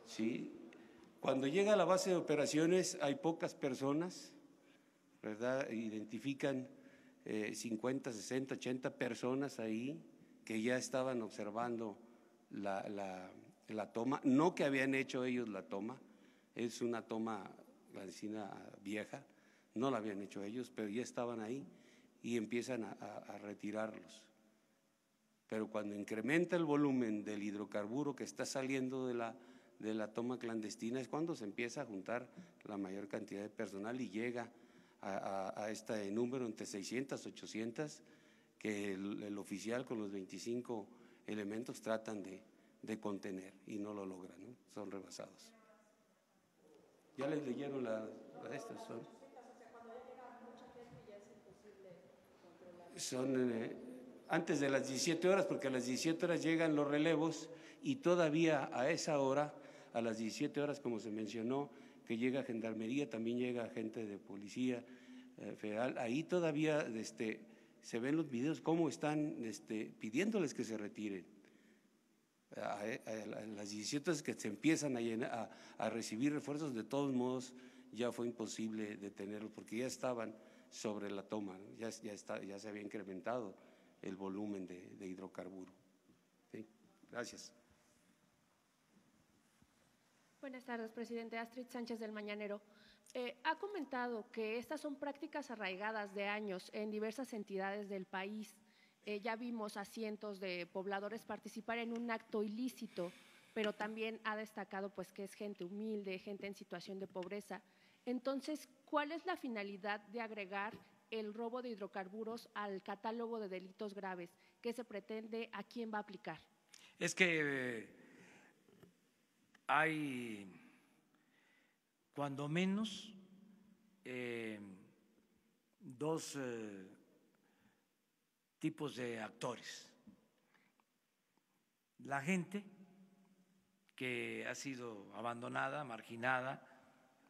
Sí. Cuando llega a la base de operaciones hay pocas personas, ¿verdad? Identifican 50, 60, 80 personas ahí que ya estaban observando la toma, no que habían hecho ellos la toma, es una toma clandestina vieja, no la habían hecho ellos, pero ya estaban ahí y empiezan a retirarlos. Pero cuando incrementa el volumen del hidrocarburo que está saliendo de la toma clandestina es cuando se empieza a juntar la mayor cantidad de personal y llega a este número entre 600, 800, que el oficial con los 25 elementos tratan de contener y no lo logran, ¿no? Son rebasados. Ya les leyeron estas, son antes de las 17 horas, porque a las 17 horas llegan los relevos y todavía a esa hora, a las 17 horas, como se mencionó, que llega Gendarmería, también llega gente de Policía Federal, ahí todavía se ven los videos cómo están pidiéndoles que se retiren. A las 17 horas que se empiezan a recibir refuerzos, de todos modos ya fue imposible detenerlos porque ya estaban sobre la toma, ¿no? ya se había incrementado el volumen de hidrocarburo. ¿Sí? Gracias. Buenas tardes, presidente. Astrid Sánchez del Mañanero. Ha comentado que estas son prácticas arraigadas de años en diversas entidades del país. Ya vimos a cientos de pobladores participar en un acto ilícito, pero también ha destacado pues que es gente humilde, gente en situación de pobreza. Entonces, ¿cuál es la finalidad de agregar el robo de hidrocarburos al catálogo de delitos graves? ¿Qué se pretende? ¿A quién va a aplicar? Es que hay, cuando menos, 2 tipos de actores. La gente que ha sido abandonada, marginada,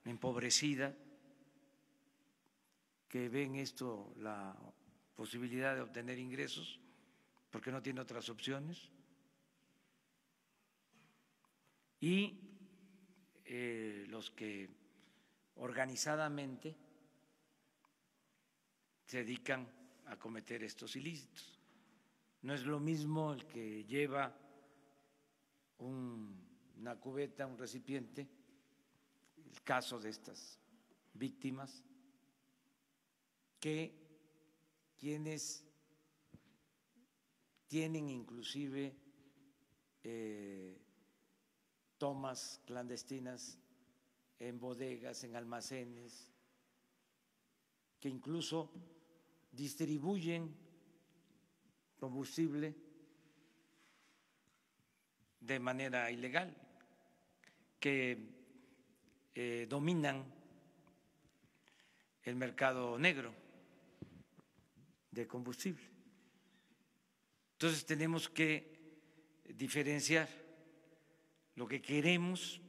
empobrecida, que ven esto la posibilidad de obtener ingresos porque no tiene otras opciones, y los que organizadamente se dedican a cometer estos ilícitos. No es lo mismo el que lleva una cubeta, un recipiente, el caso de estas víctimas, que quienes tienen inclusive tomas clandestinas en bodegas, en almacenes, que incluso distribuyen combustible de manera ilegal, que dominan el mercado negro de combustible. Entonces tenemos que diferenciar lo que queremos.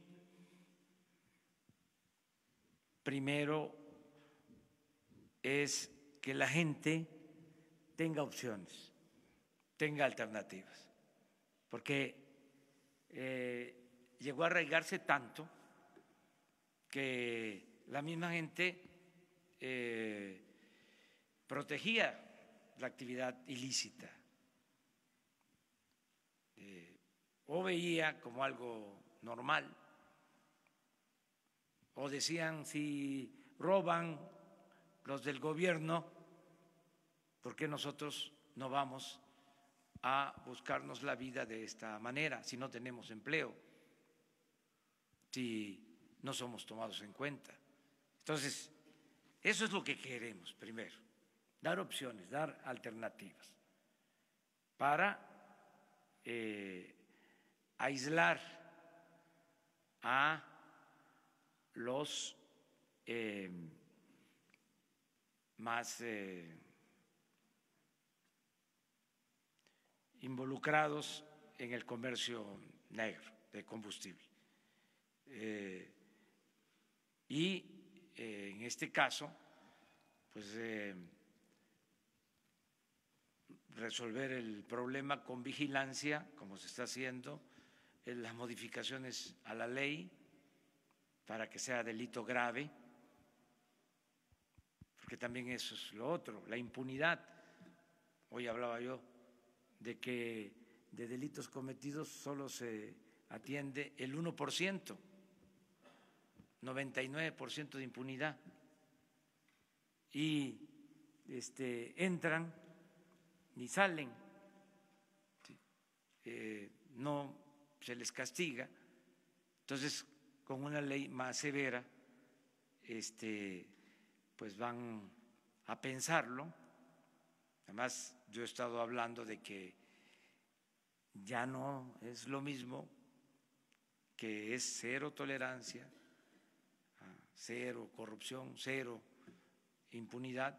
Primero es que la gente tenga opciones, tenga alternativas, porque llegó a arraigarse tanto que la misma gente protegía la actividad ilícita o veía como algo normal, o decían, si roban los del gobierno, ¿por qué nosotros no vamos a buscarnos la vida de esta manera si no tenemos empleo, si no somos tomados en cuenta? Entonces, eso es lo que queremos primero, dar opciones, dar alternativas para aislar a los más involucrados en el comercio negro de combustible. Y en este caso, pues resolver el problema con vigilancia, como se está haciendo, las modificaciones a la ley para que sea delito grave, porque también eso es lo otro, la impunidad. Hoy hablaba yo de que de delitos cometidos solo se atiende el 1%, 99% de impunidad, y entran ni salen, no se les castiga. Entonces, con una ley más severa, pues van a pensarlo. Además, yo he estado hablando de que ya no es lo mismo, que es cero tolerancia, cero corrupción, cero impunidad.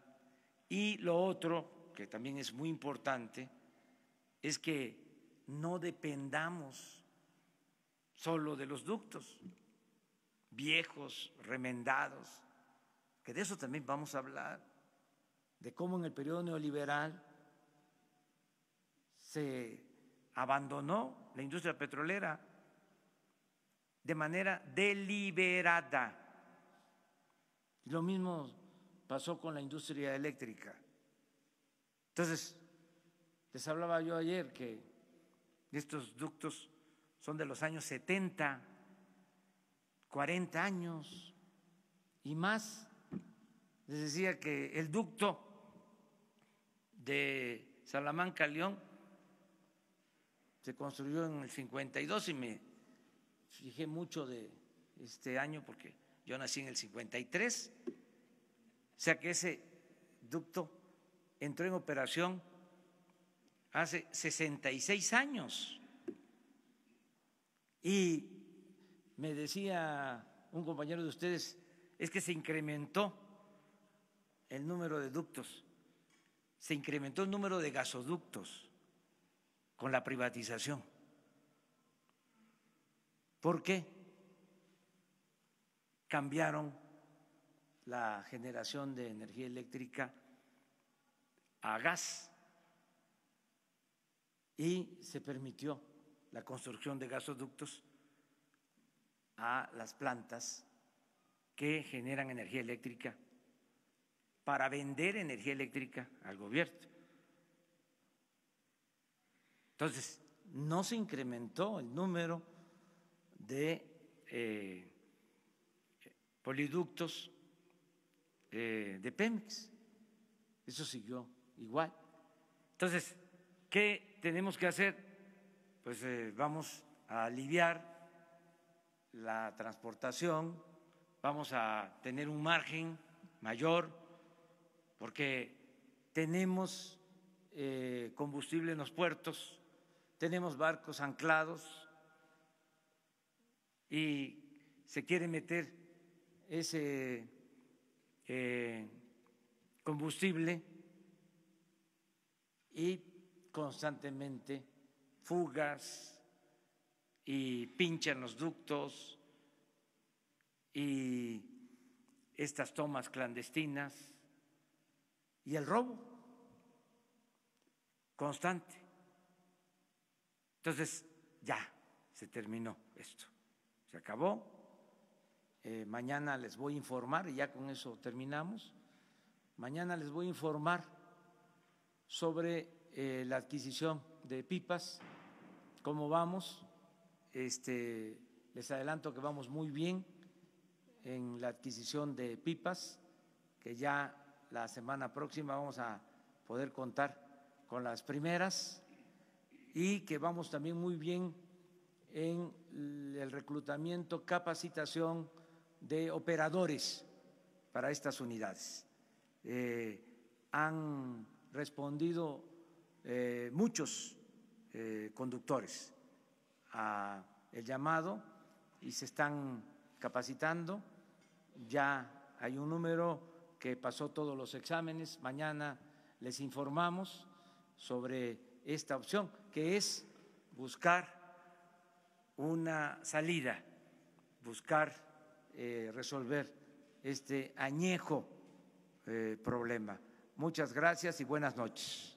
Y lo otro, que también es muy importante, es que no dependamos solo de los ductos viejos, remendados, que de eso también vamos a hablar, de cómo en el periodo neoliberal se abandonó la industria petrolera de manera deliberada. Lo mismo pasó con la industria eléctrica. Entonces, les hablaba yo ayer que estos ductos son de los años 70, 40 años y más. Les decía que el ducto de Salamanca a León se construyó en el 52 y me fijé mucho de este año porque yo nací en el 53, o sea que ese ducto entró en operación hace 66 años. Y me decía un compañero de ustedes, es que se incrementó el número de ductos, se incrementó el número de gasoductos con la privatización. ¿Por qué? Cambiaron la generación de energía eléctrica a gas y se permitió la construcción de gasoductos a las plantas que generan energía eléctrica para vender energía eléctrica al gobierno. Entonces, no se incrementó el número de poliductos de Pemex. Eso siguió igual. Entonces, ¿qué tenemos que hacer? Pues vamos a aliviar la transportación, vamos a tener un margen mayor, porque tenemos combustible en los puertos, tenemos barcos anclados y se quiere meter ese combustible y constantemente fugas y pinchan los ductos y estas tomas clandestinas y el robo constante. Entonces ya se terminó esto, se acabó. Mañana les voy a informar, y ya con eso terminamos. Mañana les voy a informar sobre la adquisición de pipas, cómo vamos. Les adelanto que vamos muy bien en la adquisición de pipas, que ya la semana próxima vamos a poder contar con las primeras, y que vamos también muy bien en el reclutamiento, capacitación de operadores para estas unidades. Han respondido muchos conductores a el llamado y se están capacitando. Ya hay un número que pasó todos los exámenes. Mañana les informamos sobre esta opción, que es buscar una salida, buscar resolver este añejo problema. Muchas gracias y buenas noches.